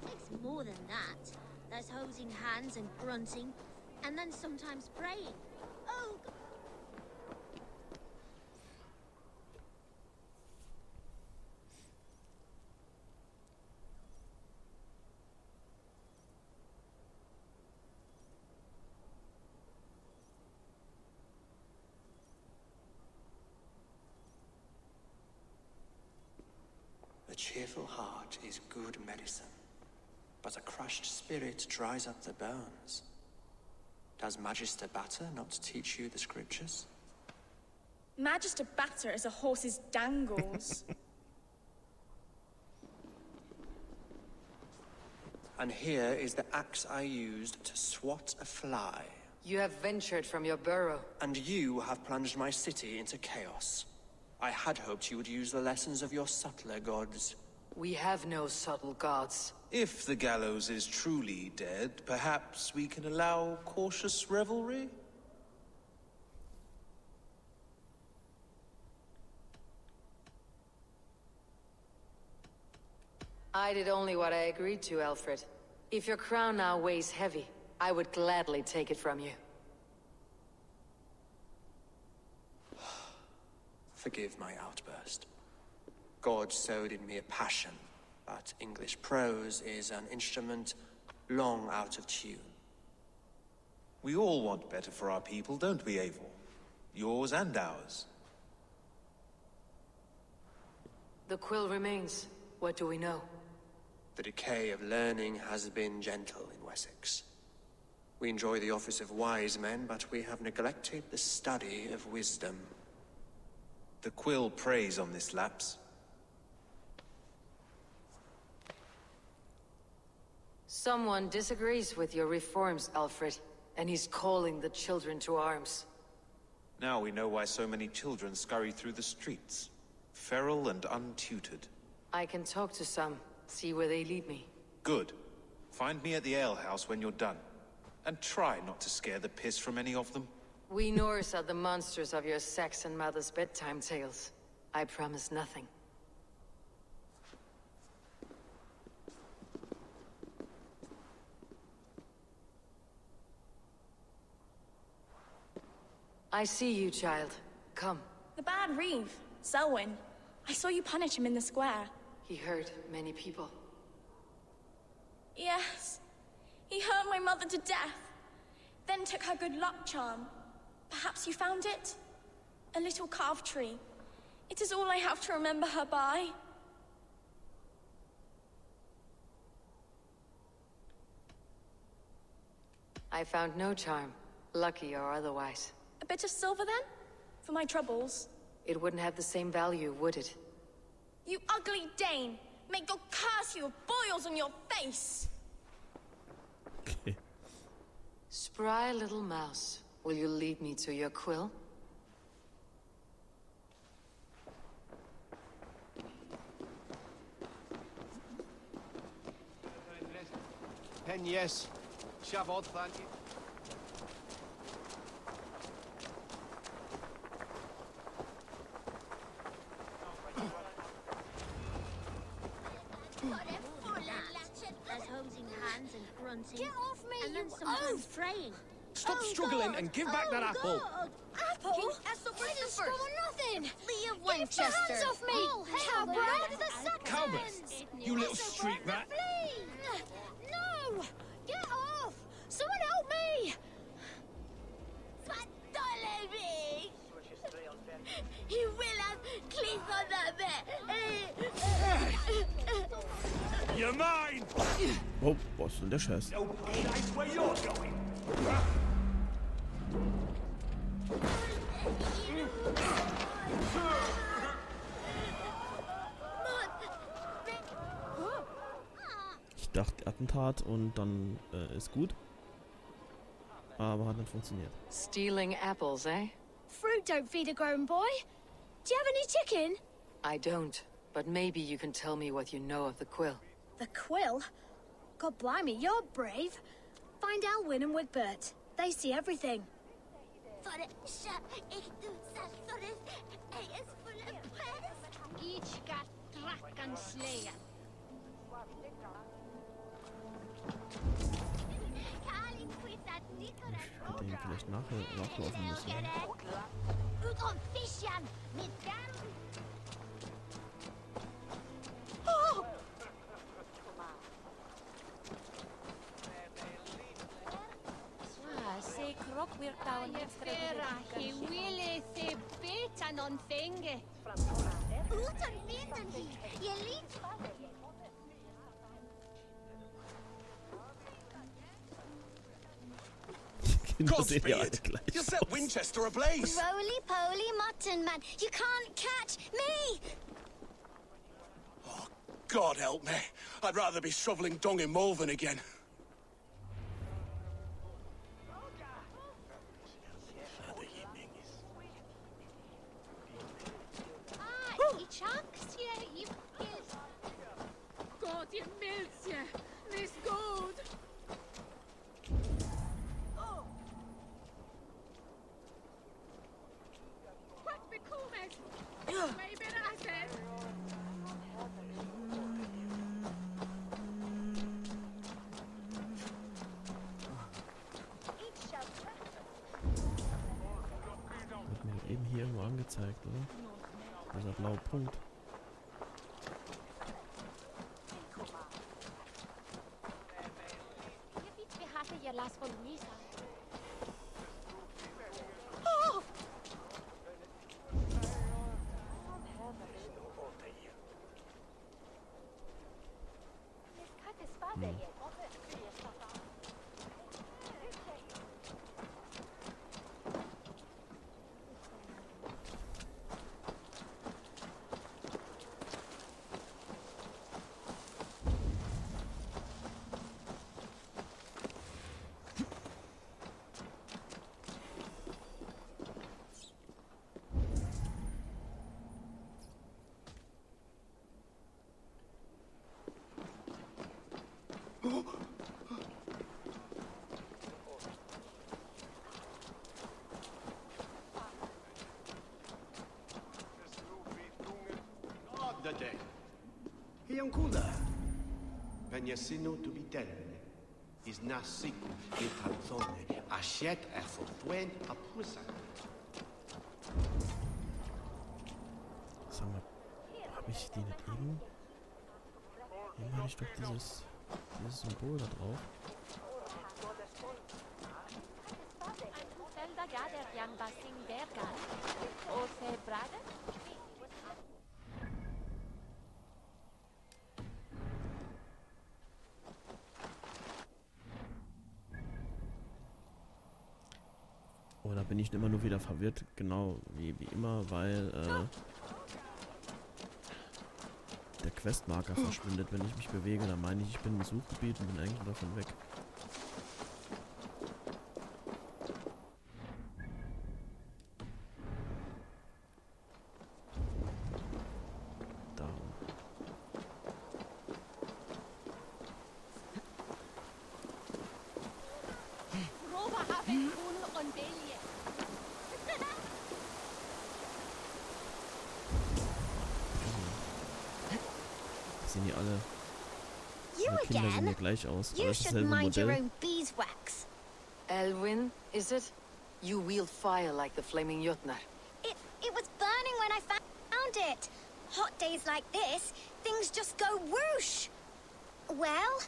Takes more than that. There's holding hands and grunting, and then sometimes praying. Oh! A cheerful heart is good medicine, but a crushed spirit dries up the bones. Does Magister Batter not teach you the scriptures? Magister Batter is a horse's dangles. And here is the axe I used to swat a fly. You have ventured from your burrow. And you have plunged my city into chaos. I had hoped you would use the lessons of your subtler gods. We have no subtle gods. If the gallows is truly dead, perhaps we can allow cautious revelry? I did only what I agreed to, Alfred. If your crown now weighs heavy, I would gladly take it from you. Forgive my outburst. God sowed in me a passion, but English prose is an instrument long out of tune. We all want better for our people, don't we, Eivor? Yours and ours. The quill remains. What do we know? The decay of learning has been gentle in Wessex. We enjoy the office of wise men, but we have neglected the study of wisdom. The quill preys on this lapse. Someone disagrees with your reforms, Alfred, and he's calling the children to arms. Now we know why so many children scurry through the streets, feral and untutored. I can talk to some, see where they lead me. Good. Find me at the alehouse when you're done. And try not to scare the piss from any of them. We Norse are the monsters of your Saxon mother's bedtime tales. I promise nothing. I see you, child. Come. The bad Reeve, Selwyn. I saw you punish him in the square. He hurt many people. Yes. He hurt my mother to death. Then took her good luck charm. Perhaps you found it? A little carved tree. It is all I have to remember her by. I found no charm, lucky or otherwise. A bit of silver then? For my troubles. It wouldn't have the same value, would it? You ugly Dane! May God curse you with boils on your face! Spry little mouse, will you lead me to your quill? Pen yes. Shavod, thank you. Get off me, and then sometimes praying. Stop struggling and give back that apple. Apple? I didn't steal nothing. Flee of Winchester. Get your hands off me, coward! Cowbird, you little street rat. No! Get off! Someone help me! He will have click on that bit. You're mine! Oh, was ist denn der Scheiß? Where you're going. Ich dachte Attentat und dann ist gut. Aber hat nicht funktioniert. Stealing apples, eh? Fruit don't feed a grown boy. Do you have any chicken? I don't, but maybe you can tell me what you know of the quill. The quill? God blimey, you're brave. Find Alwyn and Wigbert. They see everything. Each got track and slayer. Ich hätte ihn vielleicht nachlaufen müssen. Oh! Kinder sehen ja alle gleich You set Winchester ablaze. Roly-poly mutton man, you can't catch me! Oh, God help me. I'd rather be shoveling dung in Malvern again. God, you milks you! Miss Good! What bekommen? Maybe I said. Wird mir eben hier irgendwo angezeigt, oder? Dieser blaue Punkt. The day. Hiankula. Penyasino to be ten. Is nasiku italzone. Ashet efotwen apusa. Sag mal, habe ich die nicht eben? Eben hatte ich doch dieses Symbol da drauf. Oh, da bin ich immer nur wieder verwirrt, genau wie immer, weil der Questmarker verschwindet, wenn ich mich bewege. Da meine ich bin im Suchgebiet und bin eigentlich davon weg. Sehen die alle Kinder sehen ja gleich aus. You Alles should dasselbe mind your Modell. own beeswax. Elwyn, is it? You wield fire like the flaming Jotnar. It was burning when I found it. Hot days like this, things just go whoosh. Well?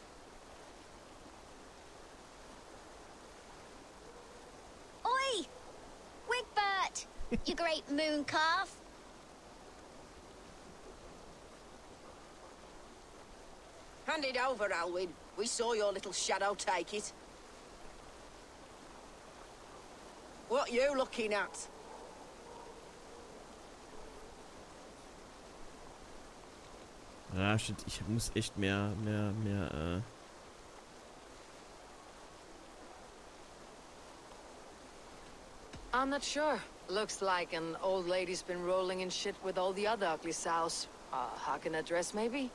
Oi! Wigbert! You great moon calf! Hand it over, Alwyn. We saw your little shadow take it. What you looking at? Ja, shit, ich muss echt mehr I'm not sure. Looks like an old lady's been rolling in shit with all the other ugly sows. Hawking a dress, maybe?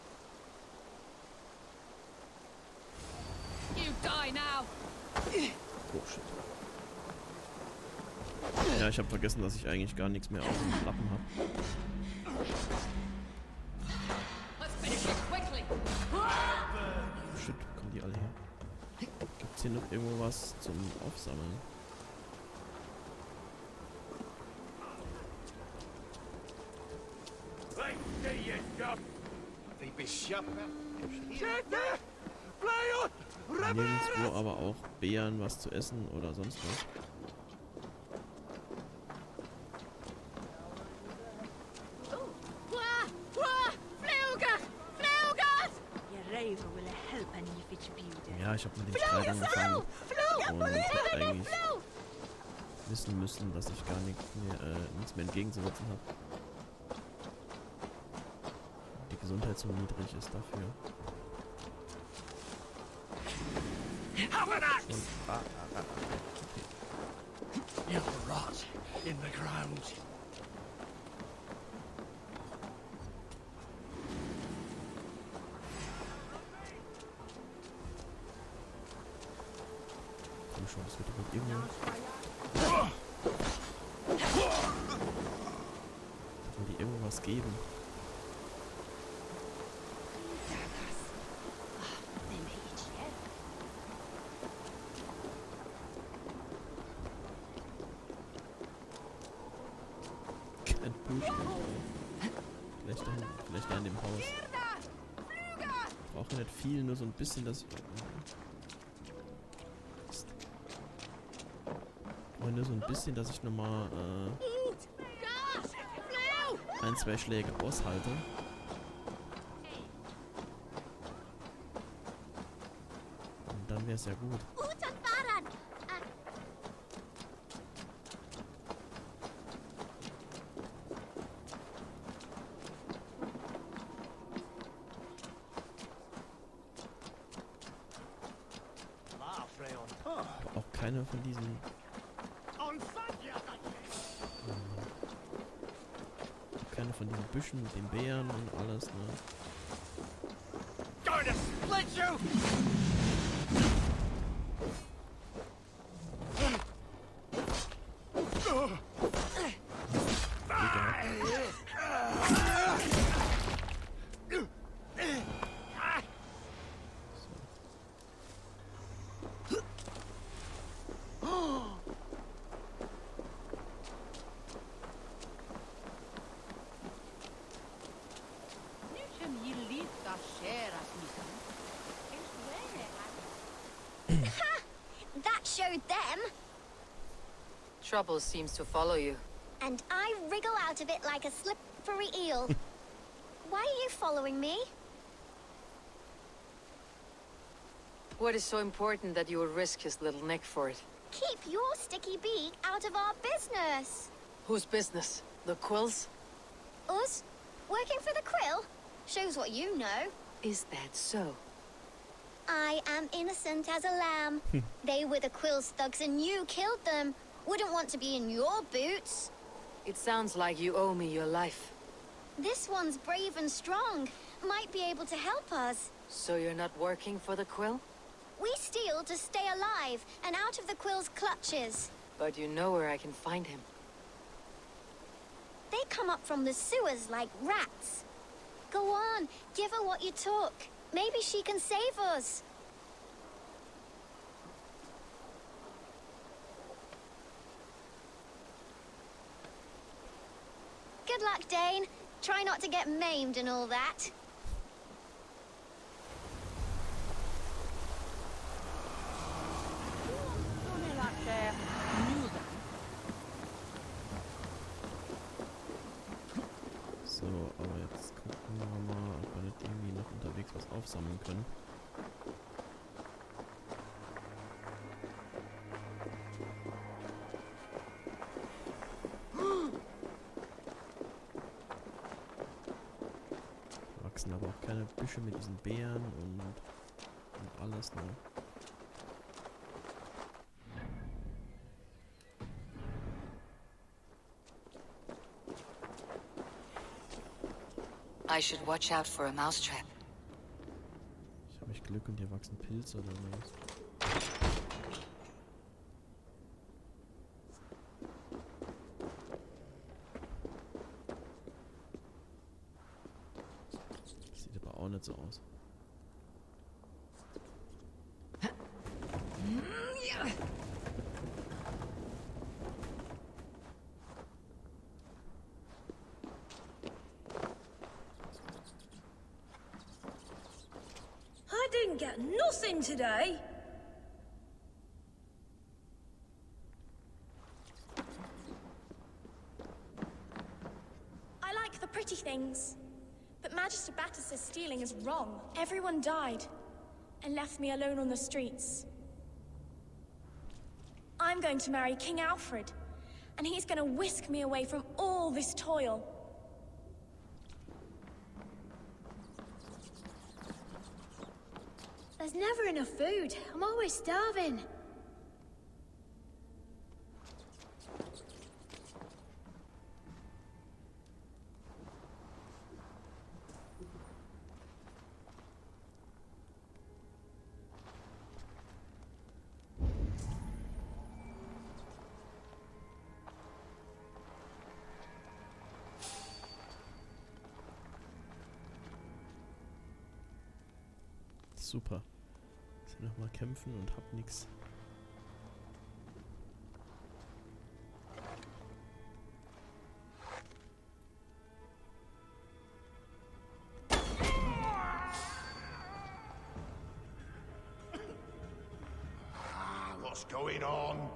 You die now. Oh shit. Ja, ich habe vergessen, dass ich eigentlich gar nichts mehr auf dem Lappen habe. Shit, wo kommen die alle her? Gibt's hier noch irgendwo was zum Aufsammeln? Nirgendwo aber auch Beeren, was zu essen oder sonst was. Ja, ich habe mit dem Streit angefangen und hab eigentlich wissen müssen, dass ich gar nichts mehr entgegenzusetzen habe. Die Gesundheit so niedrig ist dafür. Und, You rot in the ground. komm schon, das wird doch irgendwo... Soll die irgendwas geben? Kein Buchstaben. Vielleicht da in dem Haus. Ich brauche nicht viel, nur so ein bisschen, dass ich... Nur so ein bisschen, dass ich nochmal ein, zwei Schläge aushalte. dann wäre es ja gut. Auch keine von diesen... Keine von diesen Büschen mit den Bären und alles, ne? That showed them. Trouble seems to follow you. And I wriggle out of it like a slippery eel. Why are you following me? What is so important that you would risk his little neck for it? Keep your sticky beak out of our business. Whose business? The Quills? Us? Working for the Quill? Shows what you know. Is that so? I am innocent as a lamb. They were the Quill's thugs and you killed them. Wouldn't want to be in your boots. It sounds like you owe me your life. This one's brave and strong. Might be able to help us. So you're not working for the Quill? We steal to stay alive and out of the Quill's clutches. But you know where I can find him. They come up from the sewers like rats. Go on, give her what you took. Maybe she can save us. Good luck, Dane. Try not to get maimed and all that. So, aber jetzt gucken wir mal, ob wir nicht irgendwie noch unterwegs was aufsammeln können. Da wachsen aber auch keine Büsche mit diesen Beeren und alles, ne? I should watch out for a mousetrap. Ich habe echt Glück und hier wachsen Pilze oder was. Sieht aber auch nicht so aus. I didn't get nothing today. I like the pretty things, but Magister Battus' stealing is wrong. Everyone died and left me alone on the streets. I'm going to marry King Alfred, and he's going to whisk me away from all this toil. There's never enough food. I'm always starving. Super. Jetzt nochmal kämpfen und hab nix. What's going on?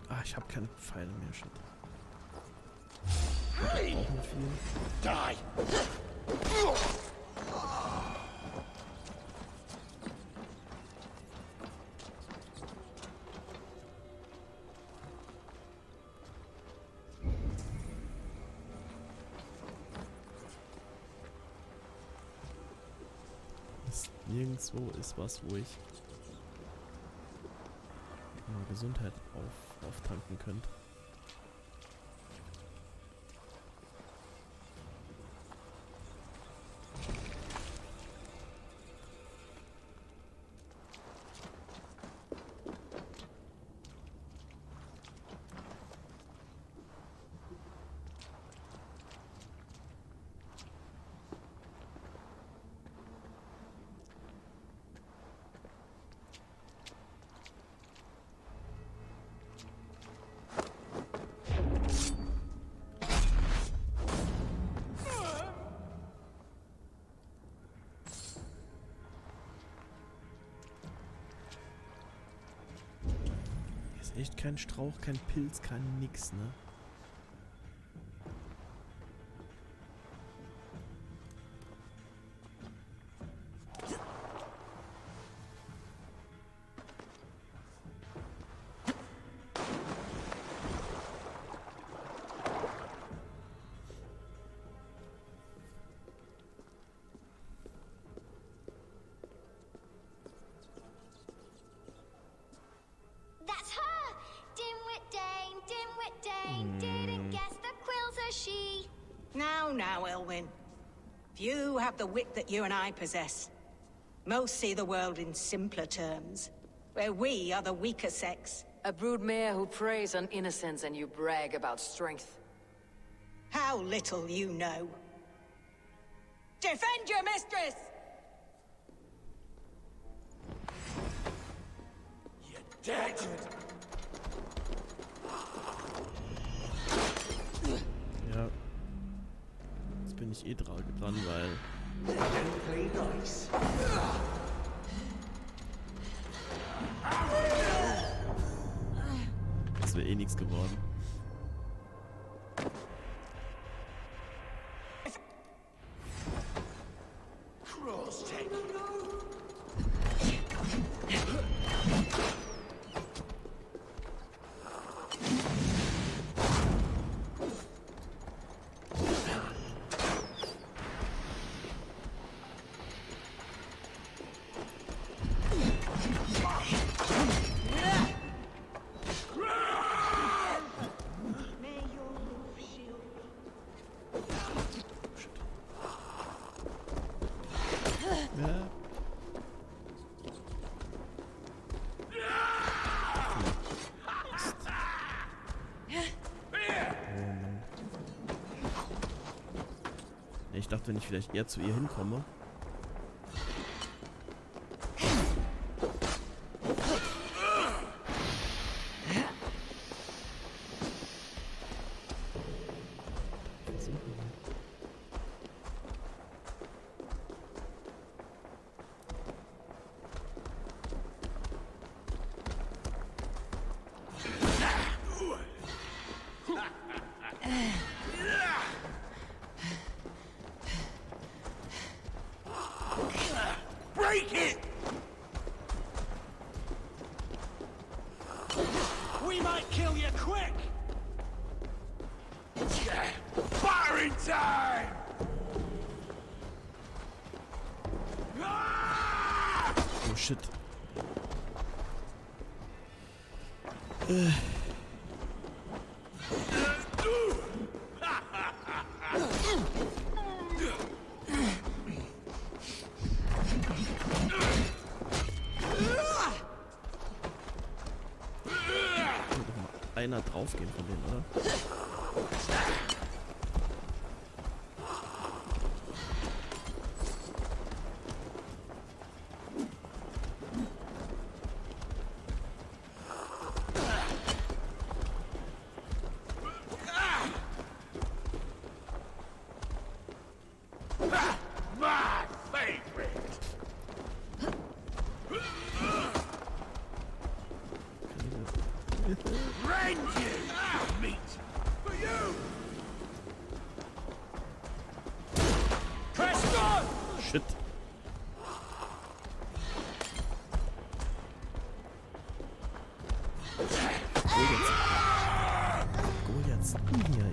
Ah, ich hab keine Pfeile mehr, shit. Hey! Auch nicht viel. Die! Nirgendwo ist was, wo ich Gesundheit auftanken könnte. Echt kein Strauch, kein Pilz, kein nix, ne? Now, Elwyn. Few have the wit that you and I possess. Most see the world in simpler terms, where we are the weaker sex. A broodmare who preys on innocence and you brag about strength. How little you know. Defend your mistress! You're dead! Ja. Jetzt bin ich eh dran, weil... Das wäre eh nichts geworden. Ich dachte, wenn ich vielleicht eher zu ihr hinkomme. Break it! We might kill you quick! Firing time! Oh shit. Einer draufgehen von denen, oder? My favorite! Rend you! Meat! For you! shit. Go jetzt hier.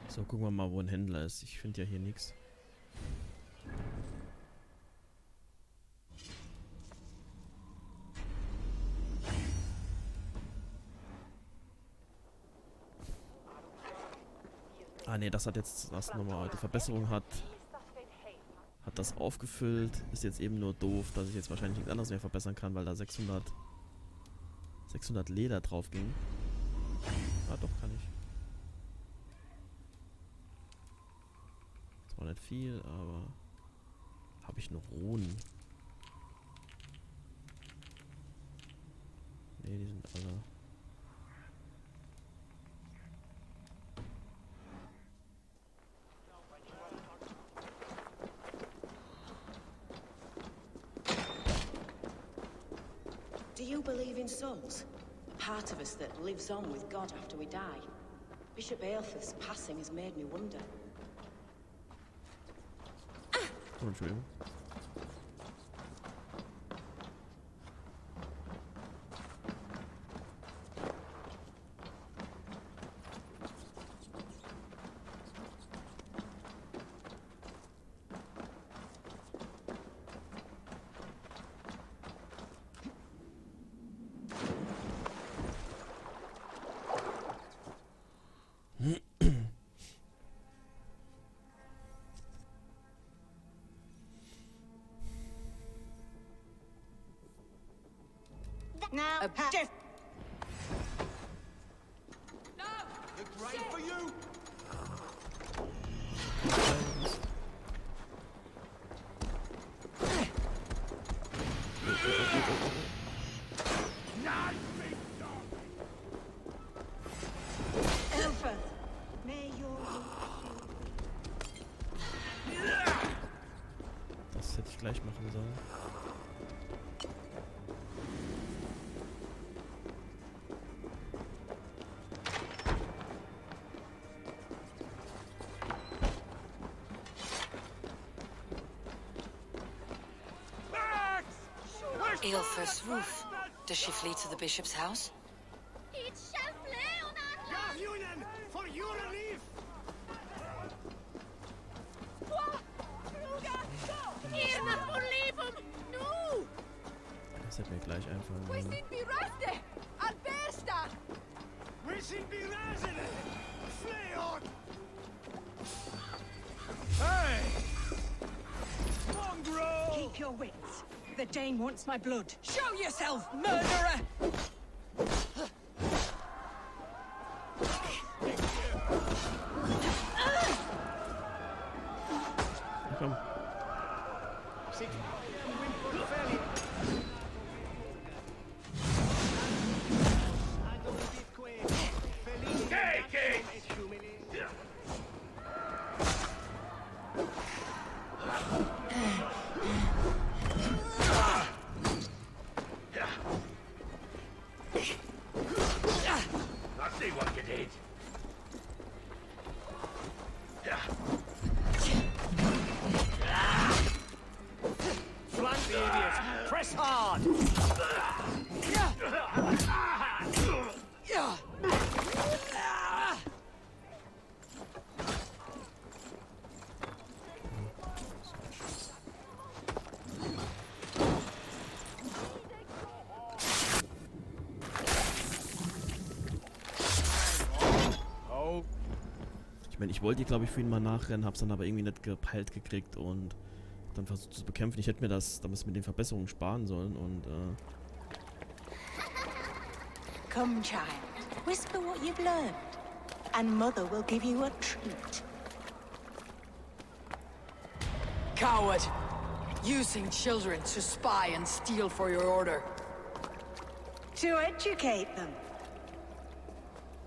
So, gucken wir mal, wo ein Händler ist. Ich finde ja hier nichts. Ah ne, das hat jetzt das nochmal die Verbesserung hat das aufgefüllt. Ist jetzt eben nur doof, dass ich jetzt wahrscheinlich nichts anderes mehr verbessern kann, weil da 600 Leder drauf ging. Ah, doch, kann ich. Zwar nicht viel, aber habe ich noch Runen? Ne, die sind alle. Do you believe in souls? A part of us that lives on with God after we die? Bishop Eilforth's passing has made me wonder. Oh, Entschuldigung. Now, The grave for you. Eilforth, may your Das hätte ich gleich machen sollen. Eilforth's roof. Does she flee to the bishop's house? For your relief! Das hätte mir gleich einfallen We sollen. sind bereste! Albersta! We sind berasene! Fleot! Hey! Mongrel! Keep your wits. The Dane wants my blood. Show yourself, murderer! Komm. Let's see what you did. Flank the idiots! Press hard! Ich meine, ich wollte, glaube ich, für ihn mal nachrennen, hab's dann aber irgendwie nicht gepeilt gekriegt und dann versucht zu bekämpfen. Ich hätte mir das damals mit den Verbesserungen sparen sollen und Come, child. Whisper what you've learned, and Mother will give you a treat. Coward! Using children to spy and steal for your order. To educate them.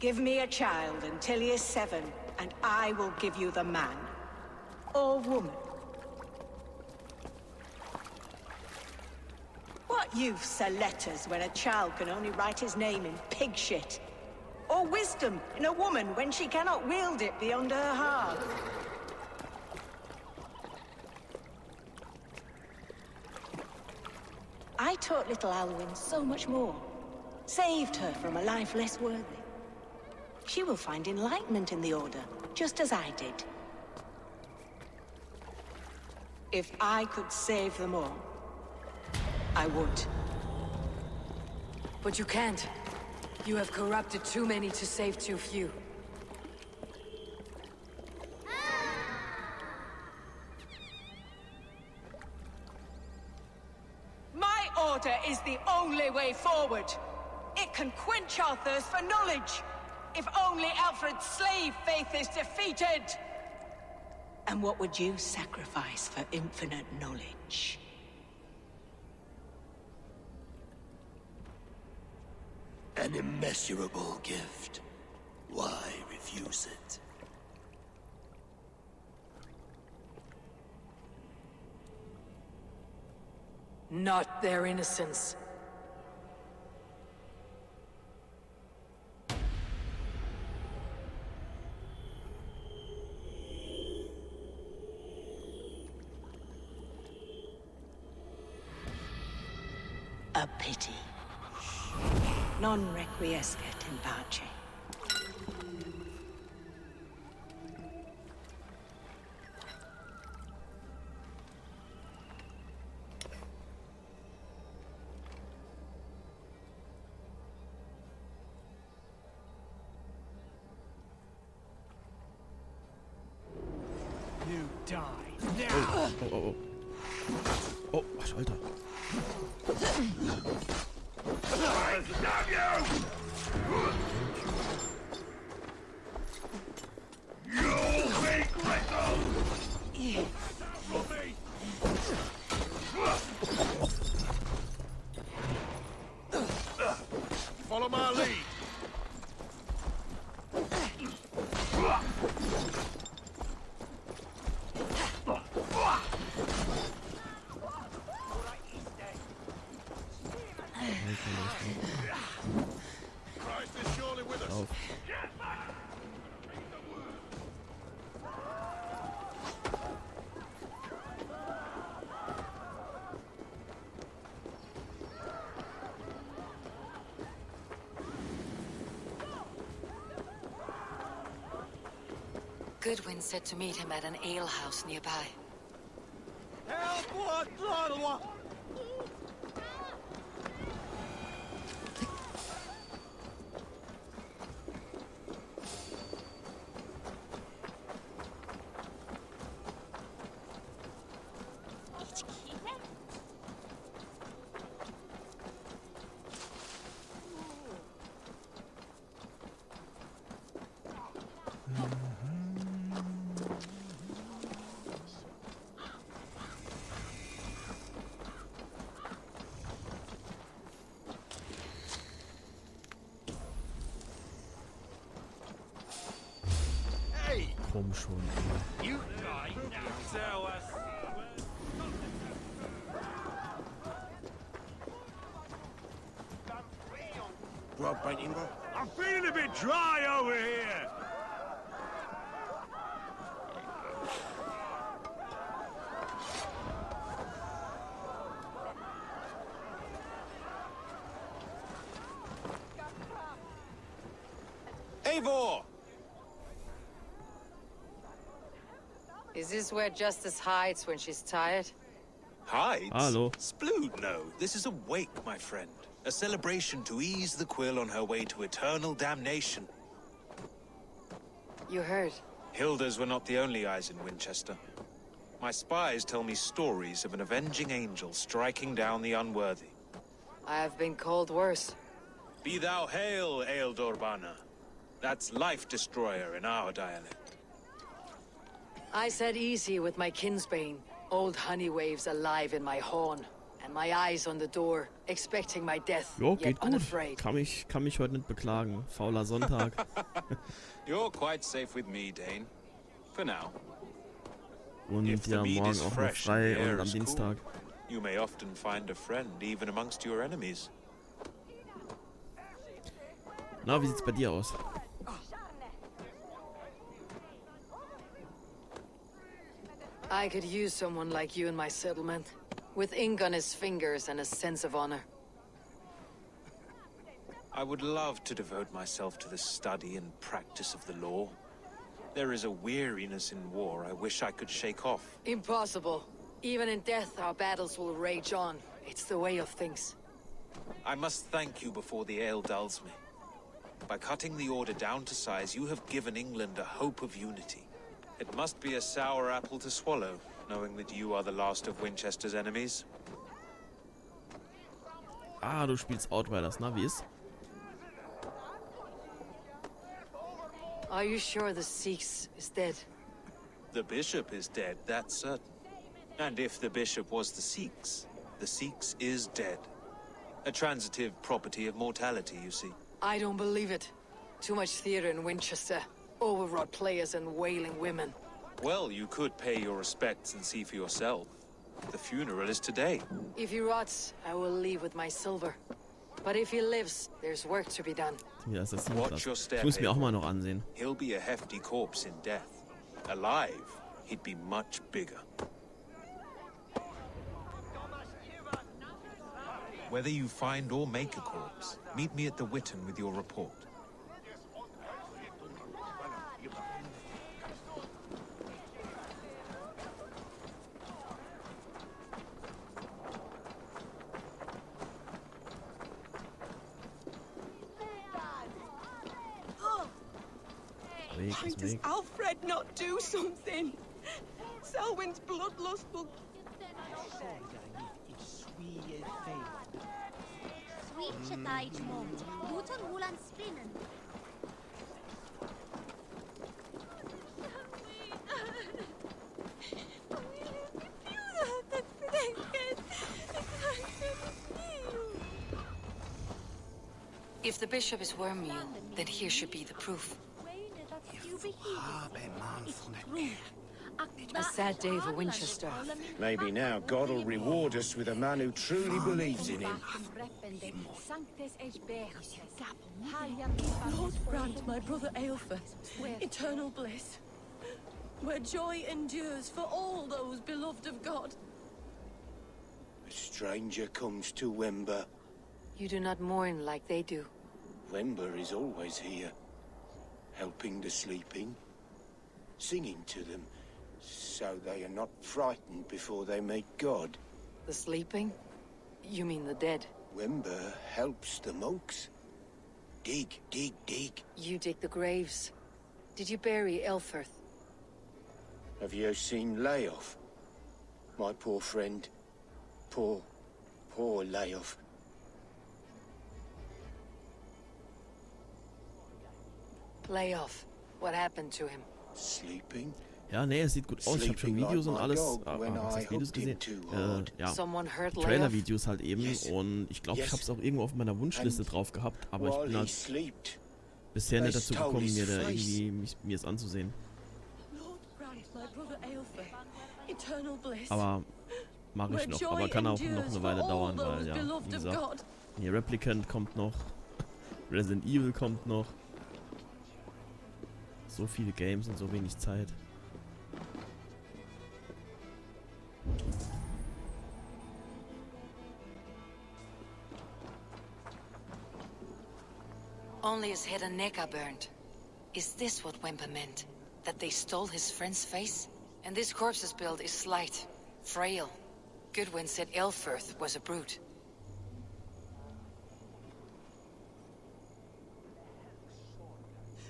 Give me a child until he is 7, and I will give you the man. Or woman. What use are letters when a child can only write his name in pig shit? Or wisdom in a woman when she cannot wield it beyond her heart? I taught little Alwyn so much more. Saved her from a life less worthy. She will find enlightenment in the Order, just as I did. If I could save them all, I would. But you can't. You have corrupted too many to save too few. My order is the only way forward. It can quench our thirst for knowledge. If only Alfred's slave faith is defeated. And what would you sacrifice for infinite knowledge? An immeasurable gift. Why refuse it? Not their innocence. A pity. Non requiescat in pace. You die now. Oh, was, Alter. I stab you! You'll be grateful! Follow my lead. Christ is surely with us. Goodwin said to meet him at an alehouse nearby. Komm schon. You die now. Tell us. Grub painting, bro? I'm feeling a bit dry over here. Eivor! Is this where Justice hides when she's tired? Hides? Hallo. Splood, no. This is a wake, my friend. A celebration to ease the quill on her way to eternal damnation. You heard. Hilda's were not the only eyes in Winchester. My spies tell me stories of an avenging angel striking down the unworthy. I have been called worse. Be thou hail, Eildorbana. That's life destroyer in our dialect. I said easy with my kinsbane. Old honey waves alive in my horn. And my eyes on the door, expecting my death, Jo, yet geht gut. unafraid. Kann mich heute nicht beklagen. Fauler Sonntag. You're quite safe with me, Dane. For now. Und ja, morgen auch noch frei und am Dienstag. You may often find a friend even amongst your enemies. Na, wie sieht's bei dir aus? I could use someone like you in my settlement, with ink on his fingers and a sense of honor. I would love to devote myself to the study and practice of the law. There is a weariness in war I wish I could shake off. Impossible. Even in death, our battles will rage on. It's the way of things. I must thank you before the ale dulls me. By cutting the order down to size, you have given England a hope of unity. It must be a sour apple to swallow, knowing that you are the last of Winchester's enemies. Ah, du spielst Outriders, na, wie ist? Are you sure the Sikhs is dead? The bishop is dead, that's certain. And if the bishop was the Sikhs is dead. A transitive property of mortality, you see. I don't believe it. Too much theater in Winchester. Overwrought players and wailing women. Well, you could pay your respects and see for yourself. The funeral is today. If he rots, I will leave with my silver. But if he lives, there's work to be done. Ja, ist das Watch your krass. step, Ich muss mir auch mal noch ansehen. He'll be a hefty corpse in death. Alive, he'd be much bigger. Whether you find or make a corpse, meet me at the Witten with your report. Why does Alfred not do something? Selwyn's bloodlust will... If the bishop is wormmeal, then here should be the proof. A sad day for Winchester. Maybe now God will reward us with a man who truly believes in him. Lord grant my brother Eivor eternal bliss, where joy endures for all those beloved of God. A stranger comes to Wember. You do not mourn like they do. Wember is always here, helping the sleeping, singing to them, so they are not frightened before they meet God. The sleeping? You mean the dead? Wember helps the monks. Dig, dig, dig. You dig the graves. Did you bury Elfirth? Have you seen Layoff? My poor friend. Poor Layoff. Layoff. What happened to him? Sleeping? Ja, nee, es sieht gut aus. Ich habe schon Videos und alles. Was heißt Videos gesehen? Ja, Trailer-Videos halt eben. Und ich glaube, ich habe es auch irgendwo auf meiner Wunschliste drauf gehabt. Aber ich bin halt bisher nicht dazu gekommen, mir da irgendwie mir es anzusehen. Aber mache ich noch. Aber kann auch noch eine Weile dauern, weil ja, wie gesagt, hier Replicant kommt noch. Resident Evil kommt noch. So viele Games und so wenig Zeit. Only his head and neck are burned. Is this what Wemper meant? That they stole his friend's face? And this corpse's build is slight, frail. Goodwin said Elfirth was a brute.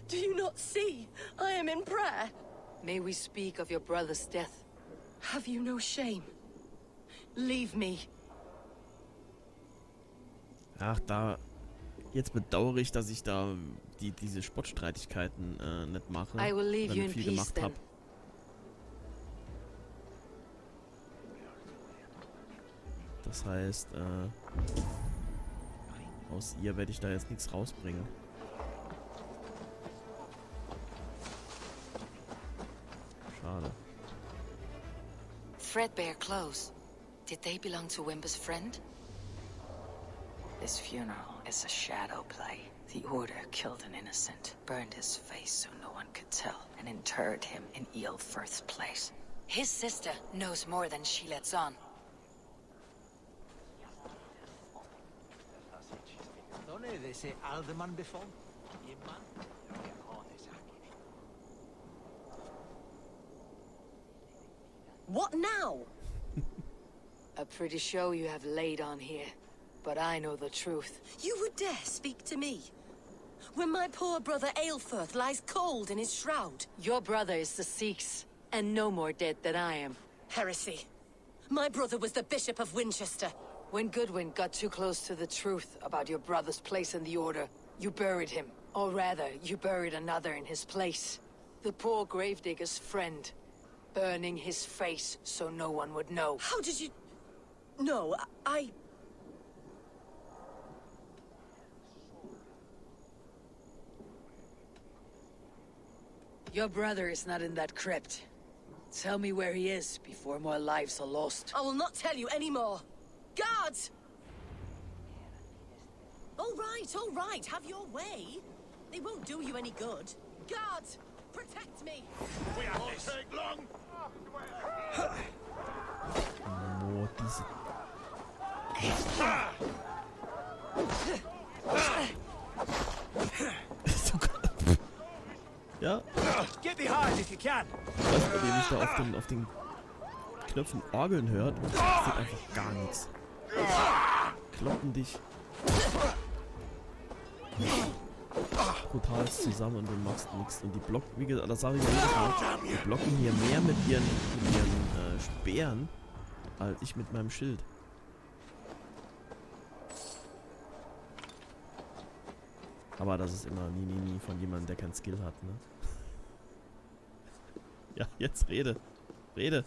Do you not see? I am in prayer. May we speak of your brother's death? Have you no shame? Leave me. Ach, jetzt bedauere ich, dass ich da diese Spottstreitigkeiten nicht mache, weil ich viel gemacht habe. Das heißt, aus ihr werde ich da jetzt nichts rausbringen. Schade. Threadbare clothes. Did they belong to Wimber's friend? This funeral is a shadow play. The Order killed an innocent, burned his face so no one could tell, and interred him in Eilfirth's place. His sister knows more than she lets on. What now? A pretty show you have laid on here. But I know the truth. You would dare speak to me? When my poor brother Eilfirth lies cold in his shroud. Your brother is the Sikhs, and no more dead than I am. Heresy. My brother was the Bishop of Winchester. When Goodwin got too close to the truth about your brother's place in the Order, you buried him. Or rather, you buried another in his place. The poor gravedigger's friend. Burning his face so no one would know. How did you... No, I... Your brother is not in that crypt. Tell me where he is before more lives are lost. I will not tell you any more. Guards! All right, have your way. They won't do you any good. Guards, protect me. We won't take long. Oh, diese... Ja. Get behind if you can. Ich weiß nicht, ob ihr mich da auf den Knöpfen orgeln hört. Das sieht einfach gar nichts. Kloppen dich brutal zusammen und du machst nichts. Und die blocken, wie gesagt, das sage ich ja jedes Mal, die blocken hier mehr mit ihren Speeren als ich mit meinem Schild. Aber das ist immer nie von jemandem, der kein Skill hat, ne? Ja, jetzt rede. Rede.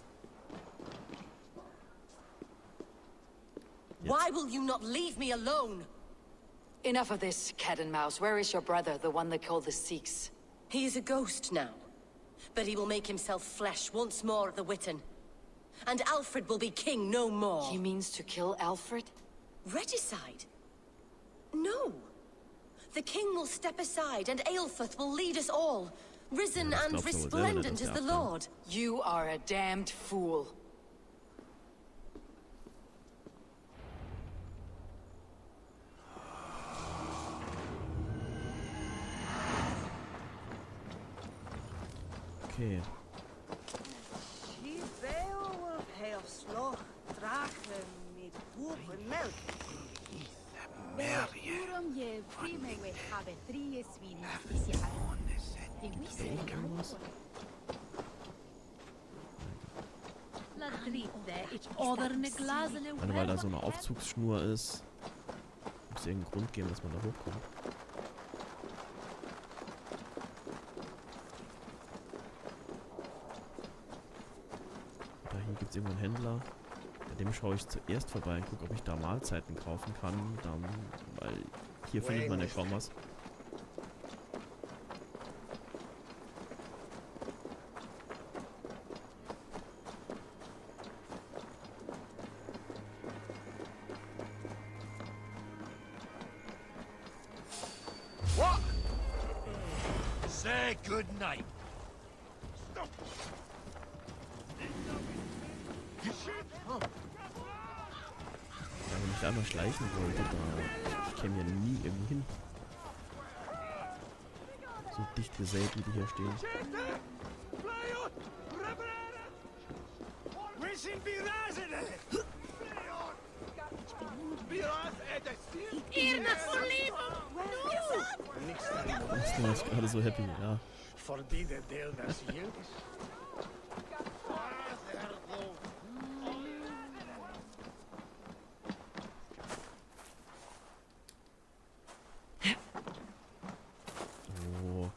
Jetzt. Why will you not leave me alone? Enough of this, cat and mouse. Where is your brother, the one they call the Sikhs? He is a ghost now. But he will make himself flesh once more at the Witten. And Alfred will be king no more. He means to kill Alfred? Regicide? No. The king will step aside and Eilfirth will lead us all. Risen and resplendent as the Lord. You are a damned fool. Okay. Weil da so eine Aufzugsschnur ist. Muss irgendeinen Grund geben, dass man da hochkommt. Da hier gibt es irgendwo einen Händler. Bei dem schaue ich zuerst vorbei und gucke, ob ich da Mahlzeiten kaufen kann. Dann, weil hier findet man ja kaum was. Say good night. Stop. Ja, wenn ich da einmal schleichen wollte, ich käme ja nie irgendwie hin. So dicht gesät, wie die hier stehen. Ich bin gerade so happy, ja. Forbidden del das Jüdisch. Oh.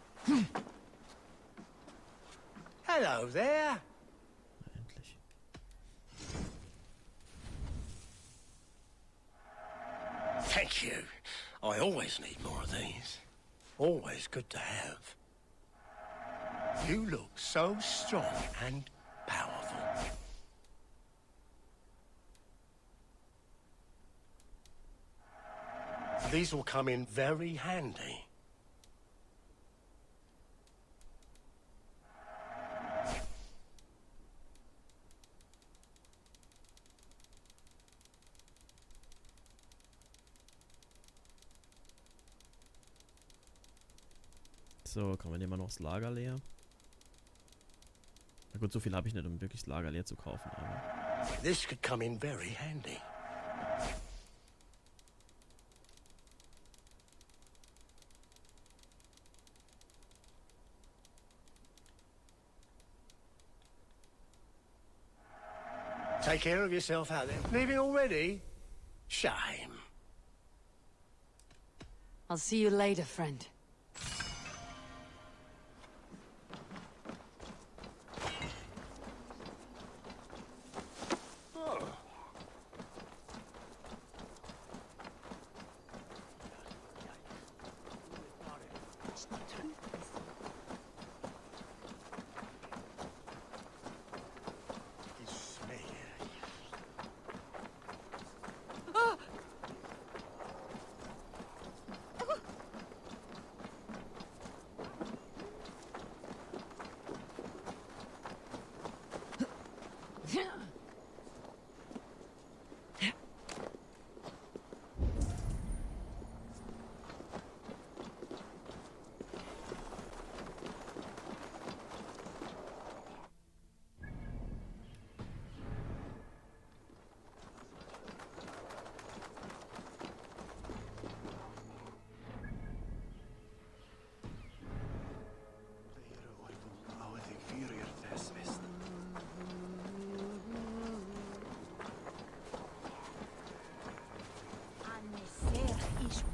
Hello there. Endlich. Thank you. I always need more of these. Always good to have. You look so strong and powerful. These will come in very handy. So, kann man den mal noch das Lager leer? Na gut, so viel habe ich nicht, um wirklich das Lager leer zu kaufen, aber... This could come in very handy. Take care of yourself out there. Leaving already? Shame. I'll see you later, friend.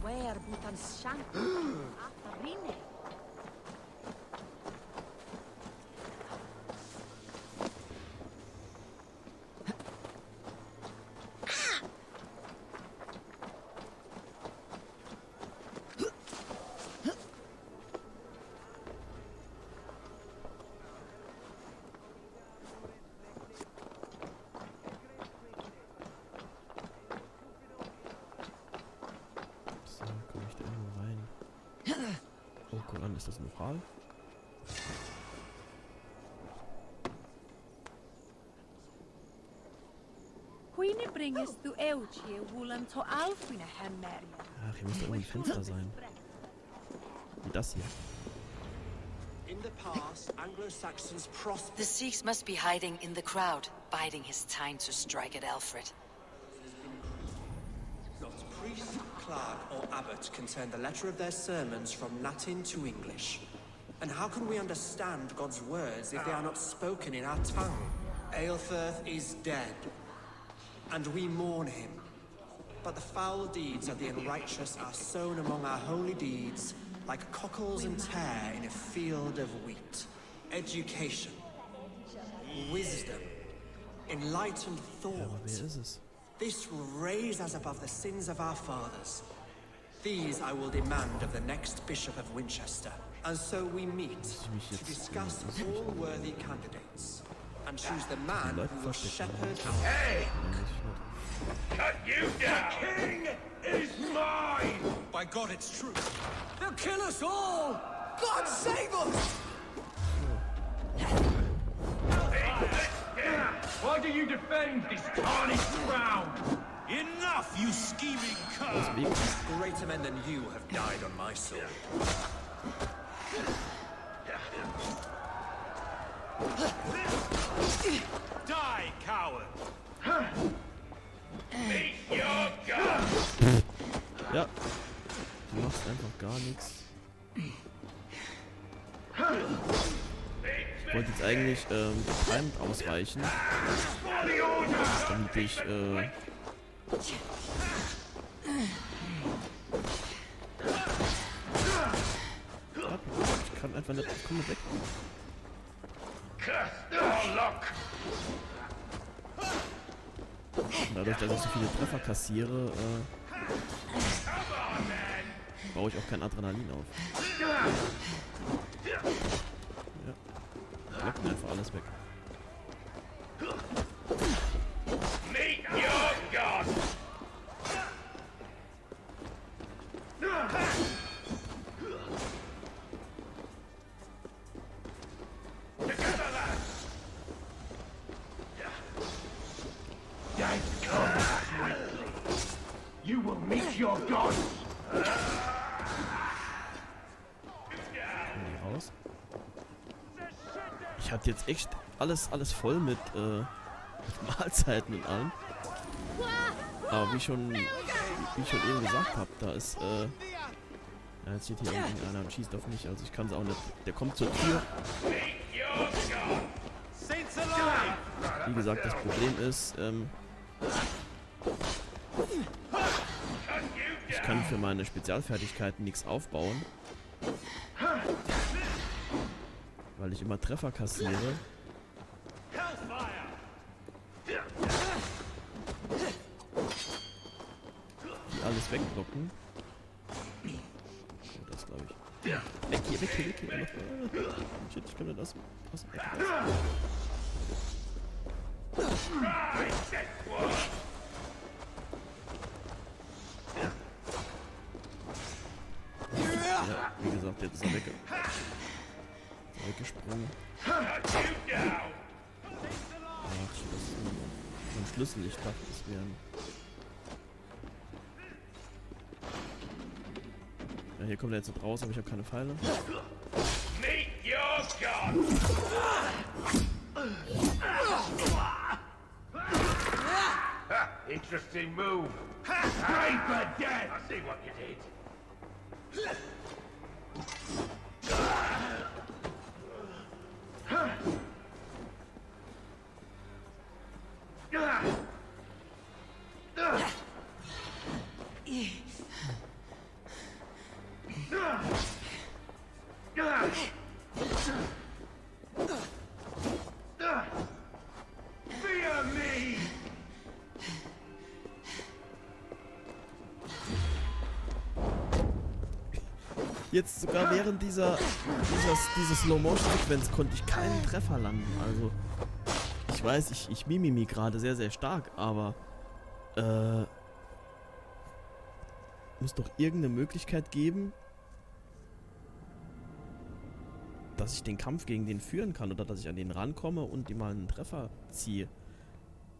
Where butan shank Atarine. Oh, guck an, ist das ein Oral? Ach, hier muss doch irgendwie ein Fenster sein. Wie das hier. The Sikhs must be hiding in the crowd, biding his time to strike at Alfred. Not priest, clerk, or abbot can turn the letter of their sermons from Latin to English. And how can we understand God's words if they are not spoken in our tongue? Aelfirth is dead, and we mourn him. But the foul deeds of the unrighteous are sown among our holy deeds, like cockles and tare in a field of wheat. Education, wisdom, enlightened thought. This will raise us above the sins of our fathers. These I will demand of the next Bishop of Winchester. And so we meet to discuss all worthy candidates and choose the man who will shepherd our... Hey! Cut you down! The king is mine! By God, it's true. They'll kill us all! God save us! Why do you defend this tarnished ground? Enough, you scheming cur! Greater men than you have died on my sword. Die, coward! Meet your God! Ja, du machst einfach gar nichts. Ich wollte jetzt eigentlich getimed ausweichen, damit ich ich kann einfach nicht, ich komme nicht weg. Und dadurch, dass ich so viele Treffer kassiere, baue ich auch kein Adrenalin auf. Ja. Blockt mir einfach alles weg. Meet your God! You will meet your God! Raus. Ich hatte jetzt echt alles voll mit Mahlzeiten und allem. Aber wie ich schon eben gesagt habe, da ist ja, jetzt steht hier irgendeiner und schießt auf mich, also ich kann es auch nicht. Der kommt zur Tür. Wie gesagt, das Problem ist, ich kann für meine Spezialfertigkeiten nichts aufbauen, weil ich immer Treffer kassiere. Die alles wegblocken. Oh, das glaube ich. Weg hier. Shit, ich kann mir das aus dem Eck raus. Ja, wie gesagt, jetzt ist er weggesprungen. Ach, das ist ein Schlüssel, ich dachte, das wären... Ja, hier kommt er jetzt nicht raus, aber ich habe keine Pfeile. Meet your God! Interesting move. Paper dead! I see what you did. Fear me! Jetzt sogar während dieser Slow-Motion-Sequenz konnte ich keinen Treffer landen. Also, ich weiß, ich mimimi gerade sehr, sehr stark, aber muss doch irgendeine Möglichkeit geben, dass ich den Kampf gegen den führen kann oder dass ich an den rankomme und ihm mal einen Treffer ziehe.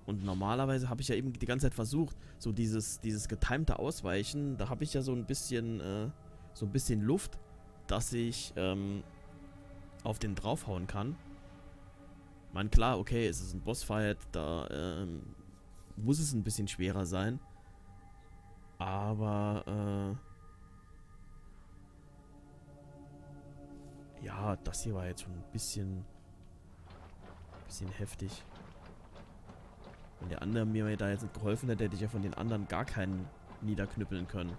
Und normalerweise habe ich ja eben die ganze Zeit versucht, so dieses getimte Ausweichen, da habe ich ja so ein bisschen Luft, dass ich auf den draufhauen kann. Ich meine, klar, okay, es ist ein Bossfight, da muss es ein bisschen schwerer sein. Aber ja, das hier war jetzt schon ein bisschen heftig. Wenn der andere mir da jetzt nicht geholfen hätte, hätte ich ja von den anderen gar keinen niederknüppeln können.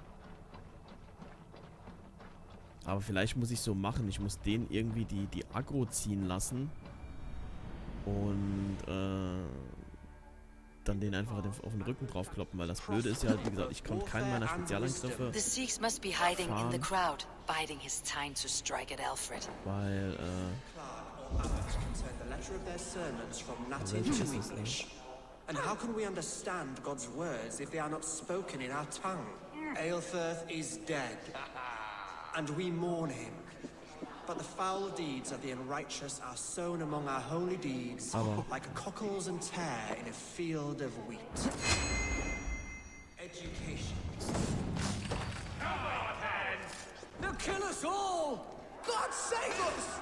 Aber vielleicht muss ich so machen, ich muss den irgendwie die Aggro ziehen lassen. Und dann den einfach auf den Rücken draufkloppen, weil das Blöde ist ja halt, wie gesagt, ich konnte keinen meiner Spezialangriffe fahren, weil, And how can we understand God's words if they are not spoken in our tongue? Eilfirth is dead, and we mourn him. But the foul deeds of the unrighteous are sown among our holy deeds, like cockles and tare in a field of wheat. Education. Come on, hands! They'll kill us all! God save us!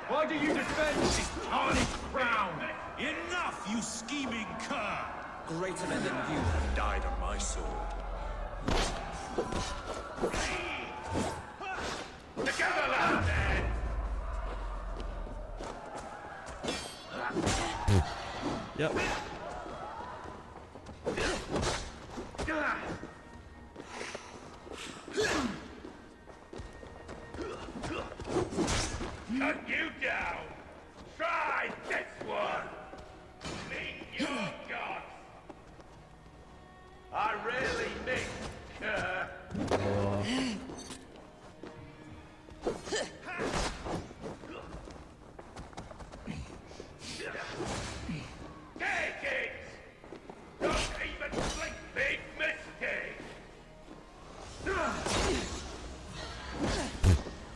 Why do you defend this tarnished crown? Enough, you scheming cur! Greater men than you have died on my sword. Together! Ja. Cut you down. Try this one. Meet your gods. I really mean, Take it! Don't even blink, big mistake!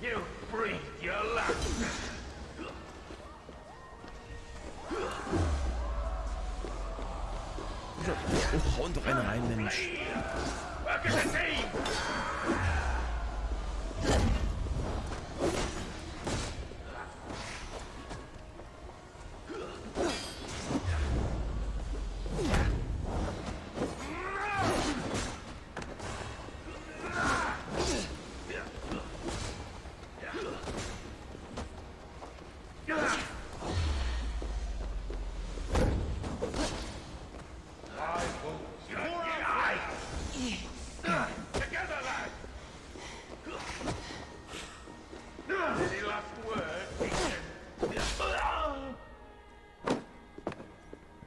You breathed your last. Oh, hauen doch eine rein, Mensch. Work as a team!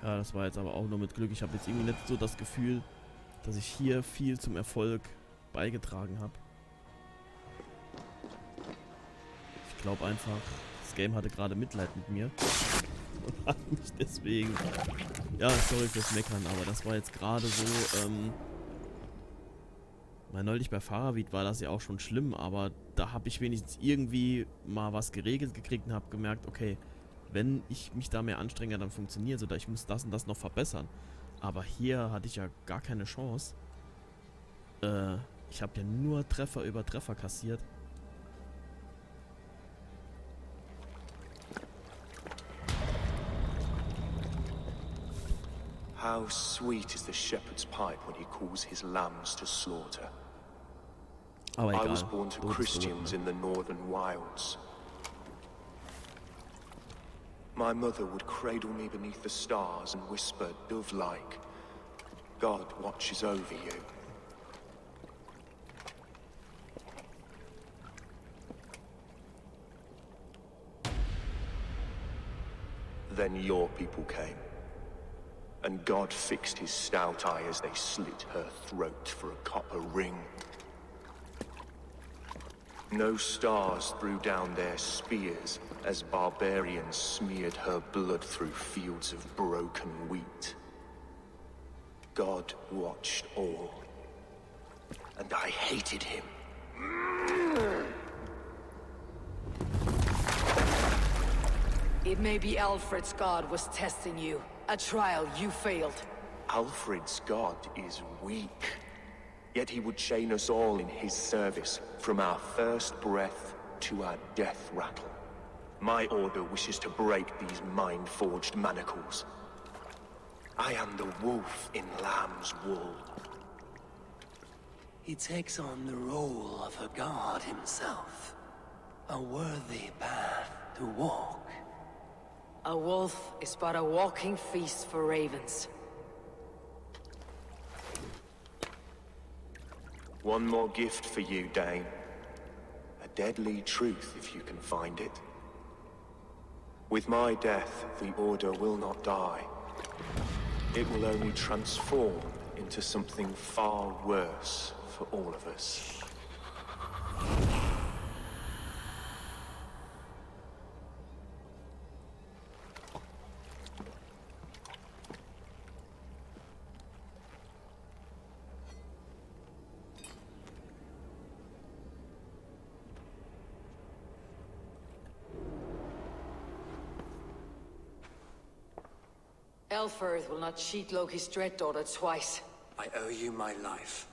Ja, das war jetzt aber auch nur mit Glück. Ich habe jetzt irgendwie nicht so das Gefühl, dass ich hier viel zum Erfolg beigetragen habe. Ich glaube einfach, das Game hatte gerade Mitleid mit mir und hat mich deswegen... Ja, sorry fürs Meckern, aber das war jetzt gerade so... neulich bei Fahrerwied war das ja auch schon schlimm, aber da habe ich wenigstens irgendwie mal was geregelt gekriegt und habe gemerkt, okay, wenn ich mich da mehr anstrenge, dann funktioniert es, oder ich muss das und das noch verbessern. Aber hier hatte ich ja gar keine Chance. Ich habe ja nur Treffer über Treffer kassiert. How sweet is the shepherd's pipe when he calls his lambs to slaughter. Aber egal. I was born to Christians in the northern wilds. My mother would cradle me beneath the stars and whisper, dove-like, God watches over you. Then your people came, and God fixed his stout eye as they slit her throat for a copper ring. No stars threw down their spears as barbarians smeared her blood through fields of broken wheat. God watched all, and I hated him. It may be Alfred's god was testing you. A trial you failed. Alfred's god is weak. Yet he would chain us all in his service, from our first breath to our death rattle. My order wishes to break these mind-forged manacles. I am the wolf in lamb's wool. He takes on the role of a god himself. A worthy path to walk. A wolf is but a walking feast for ravens. One more gift for you, Dane. A deadly truth, if you can find it. With my death, the Order will not die. It will only transform into something far worse for all of us. Elfirth will not cheat Loki's dread daughter twice. I owe you my life.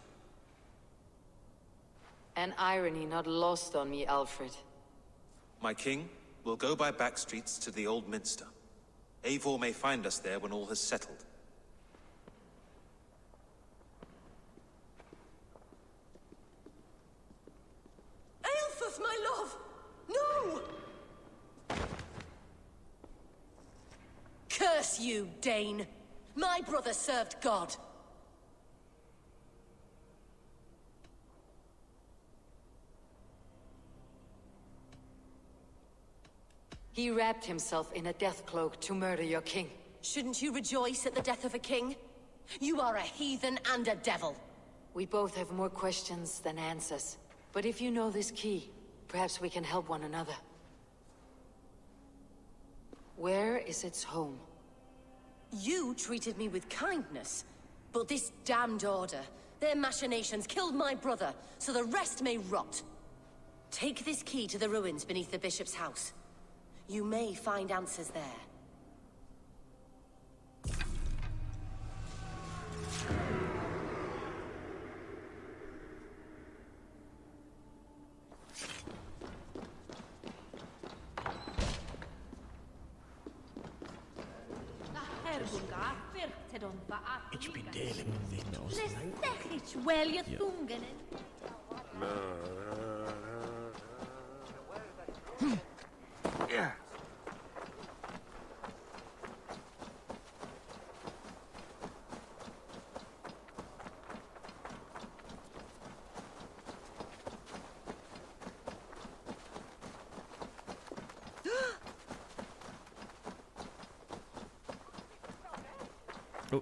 An irony not lost on me, Alfred. My king, we'll go by back streets to the Old Minster. Eivor may find us there when all has settled. Aelfirth, my love! No! Curse you, Dane! My brother served God. He wrapped himself in a death cloak to murder your king. Shouldn't you rejoice at the death of a king? You are a heathen and a devil. We both have more questions than answers. But if you know this key, perhaps we can help one another. Where is its home? You treated me with kindness, but this damned order, their machinations killed my brother, so the rest may rot. Take this key to the ruins beneath the bishop's house. You may find answers there. Ich bin dealing with these. Yeah. Oh.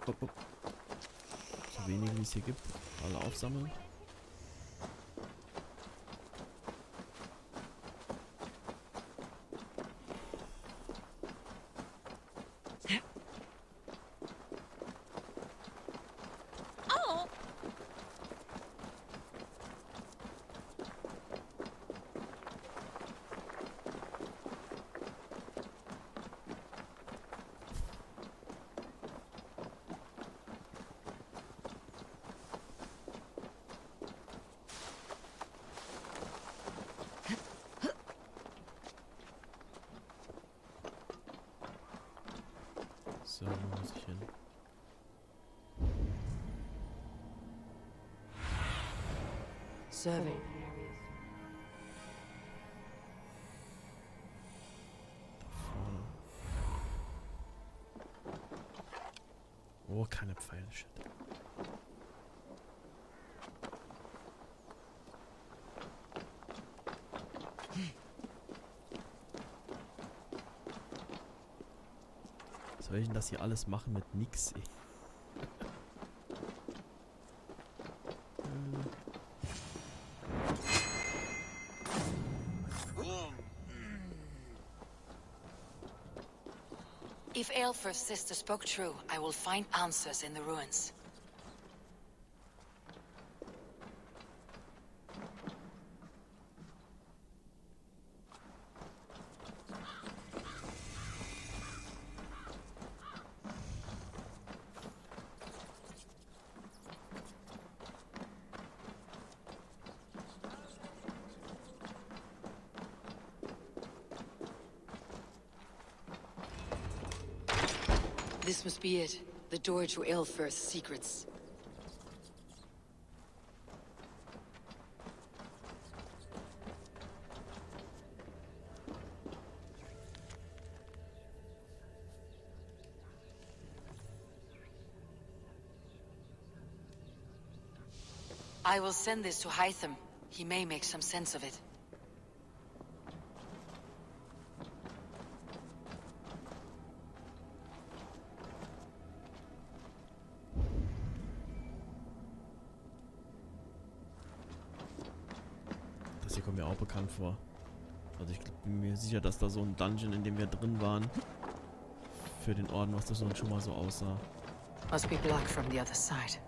So wenige wie es hier gibt. Alle aufsammeln. So, wo muss ich hin? Survey. Oh, keine Pfeile, shit. Soll ich denn das hier alles machen mit nix, ey? If Eivor's sister spoke true, I will find answers in the ruins. This must be it. The door to Eivor's secrets. I will send this to Hytham. He may make some sense of it. Das hier kommt mir auch bekannt vor. Also ich bin mir sicher, dass da so ein Dungeon, in dem wir drin waren, für den Orden, was das so schon mal so aussah. Must be blocked from the other side.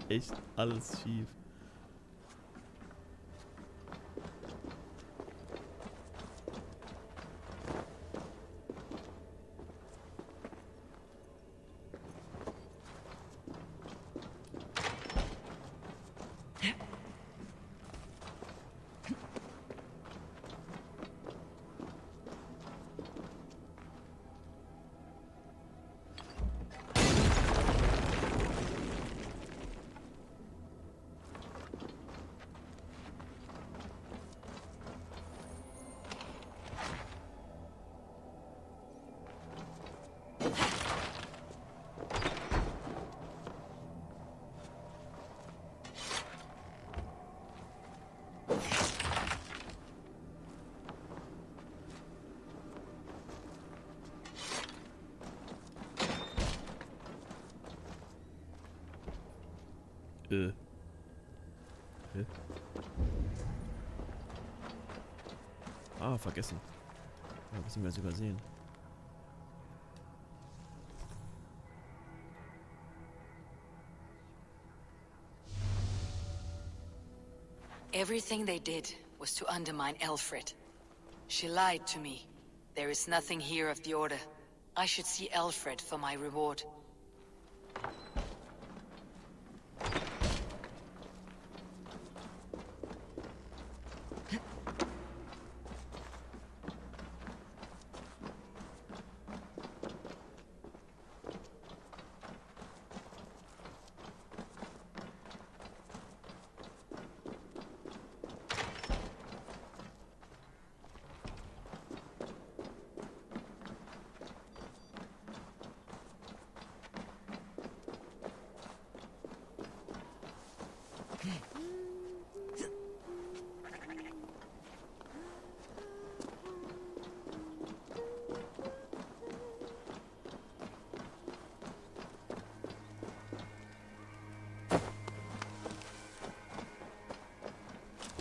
echt alles schief. Hä? Ah, vergessen. Ja, müssen wir es übersehen. Everything they did was to undermine Elfrid. She lied to me. There is nothing here of the Order. I should see Elfrid for my reward.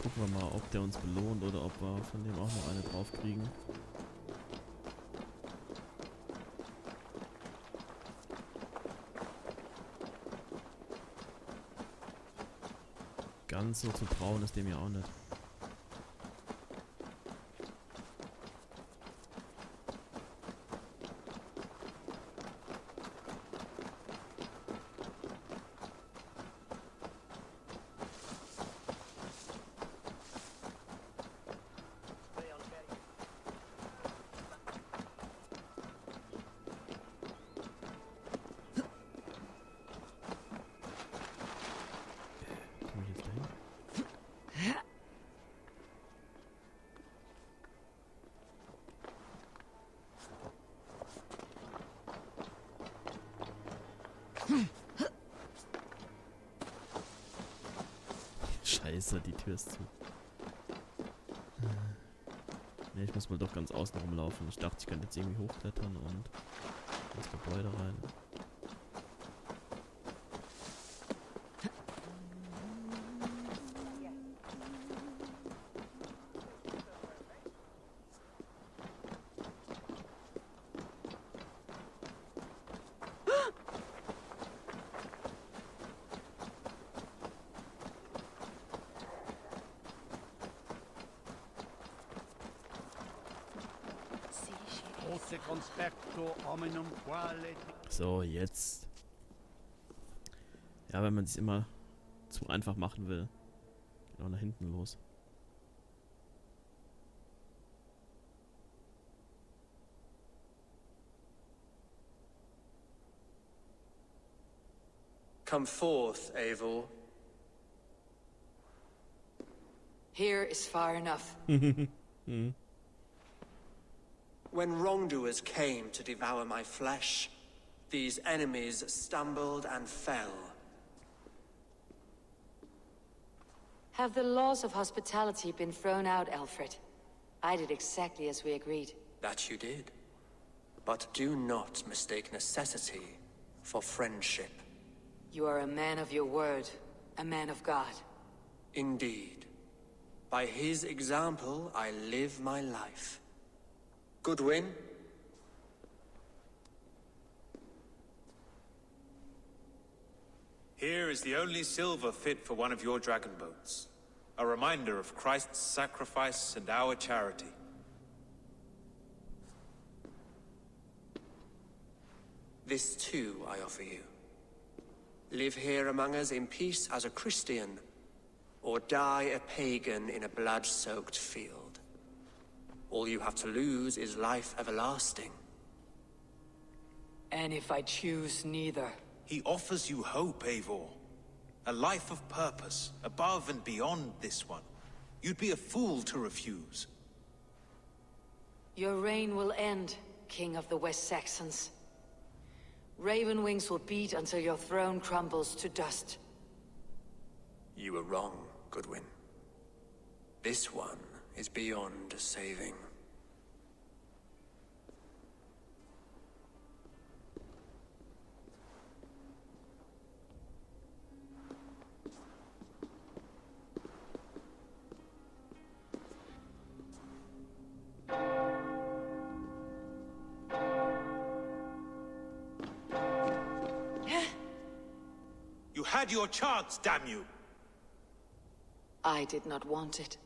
Gucken wir mal, ob der uns belohnt oder ob wir von dem auch noch eine drauf kriegen. Ganz so zu trauen ist dem ja auch nicht. Scheiße, die Tür ist zu. Ne, ich muss mal doch ganz außen rumlaufen. Ich dachte, ich könnte jetzt irgendwie hochklettern und ins Gebäude rein. So, jetzt. Ja, wenn man es immer zu einfach machen will. Geht auch nach hinten los. Come forth, Eivor. Here is far enough. When wrongdoers came to devour my flesh, these enemies stumbled and fell. Have the laws of hospitality been thrown out, Alfred? I did exactly as we agreed. That you did. But do not mistake necessity for friendship. You are a man of your word, a man of God. Indeed. By his example, I live my life. Goodwin? Here is is the only silver fit for one of your dragon boats. A reminder of Christ's sacrifice and our charity. This too I offer you. Live here among us in peace as a Christian, or die a pagan in a blood-soaked field. All you have to lose is life everlasting. And if I choose neither? He offers you hope, Eivor. A life of purpose, above and beyond this one. You'd be a fool to refuse. Your reign will end, King of the West Saxons. Raven wings will beat until your throne crumbles to dust. You were wrong, Goodwin. This one is beyond saving. You had your chance, damn you! I did not want it.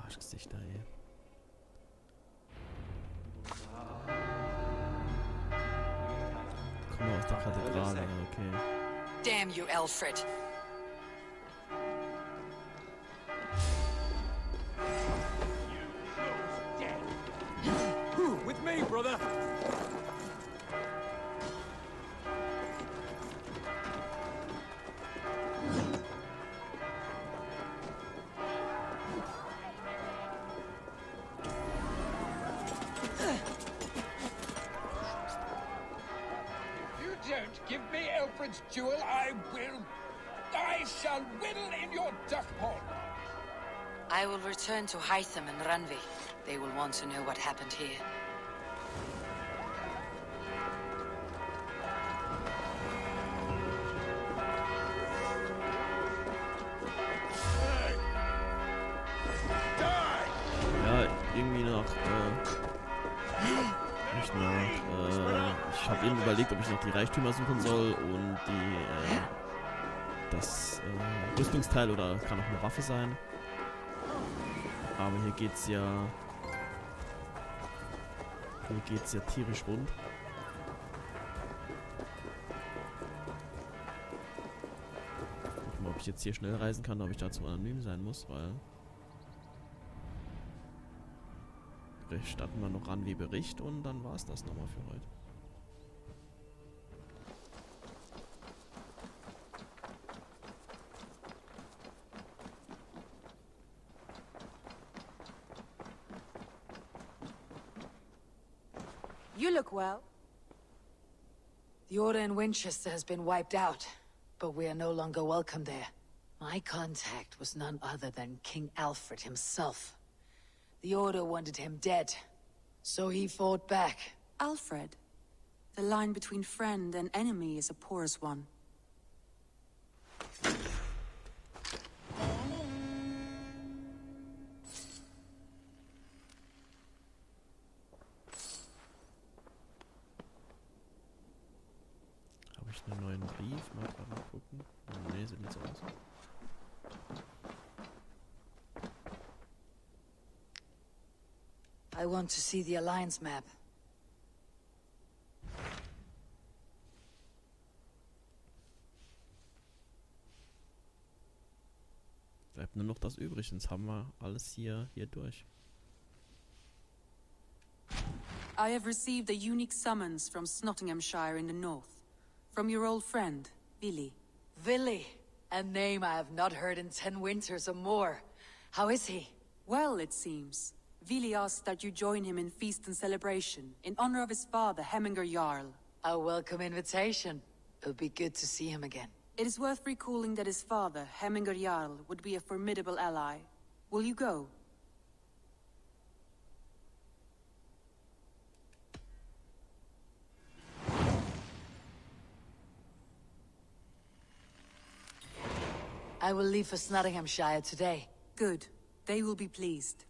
Arschgesichter, ey. Komm mal aus der Kathedrale, okay. Damn you, Alfred! With me, brother! Give me Alfred's jewel, I shall whittle in your duck pond. I will return to Hytham and Randvi. They will want to know what happened here. Ja, irgendwie noch, ich habe eben überlegt, ob ich noch die Reichtümer suchen soll und das Rüstungsteil, oder kann auch eine Waffe sein. Aber hier geht's ja tierisch rund. Guck mal, ob ich jetzt hier schnell reisen kann, ob ich dazu anonym sein muss, weil starten wir noch ran wie Bericht und dann war es das nochmal für heute. You look well. The Order in Winchester has been wiped out, but we are no longer welcome there. My contact was none other than King Alfred himself. The Order wanted him dead, so he fought back. Alfred, the line between friend and enemy is a porous one. Habe ich einen neuen Brief? Mal gucken. Nee, sieht nicht so aus. I want to see the Alliance map. Bleibt nur noch das übrig, sonst haben wir alles hier durch. I have received a unique summons from Nottinghamshire in the north. From your old friend, Vili. Vili? A name I have not heard in 10 winters or more. How is he? Well, it seems. Vili asked that you join him in feast and celebration, in honor of his father, Hemminger Jarl. A welcome invitation. It'll be good to see him again. It is worth recalling that his father, Hemminger Jarl, would be a formidable ally. Will you go? I will leave for Nottinghamshire today. Good. They will be pleased.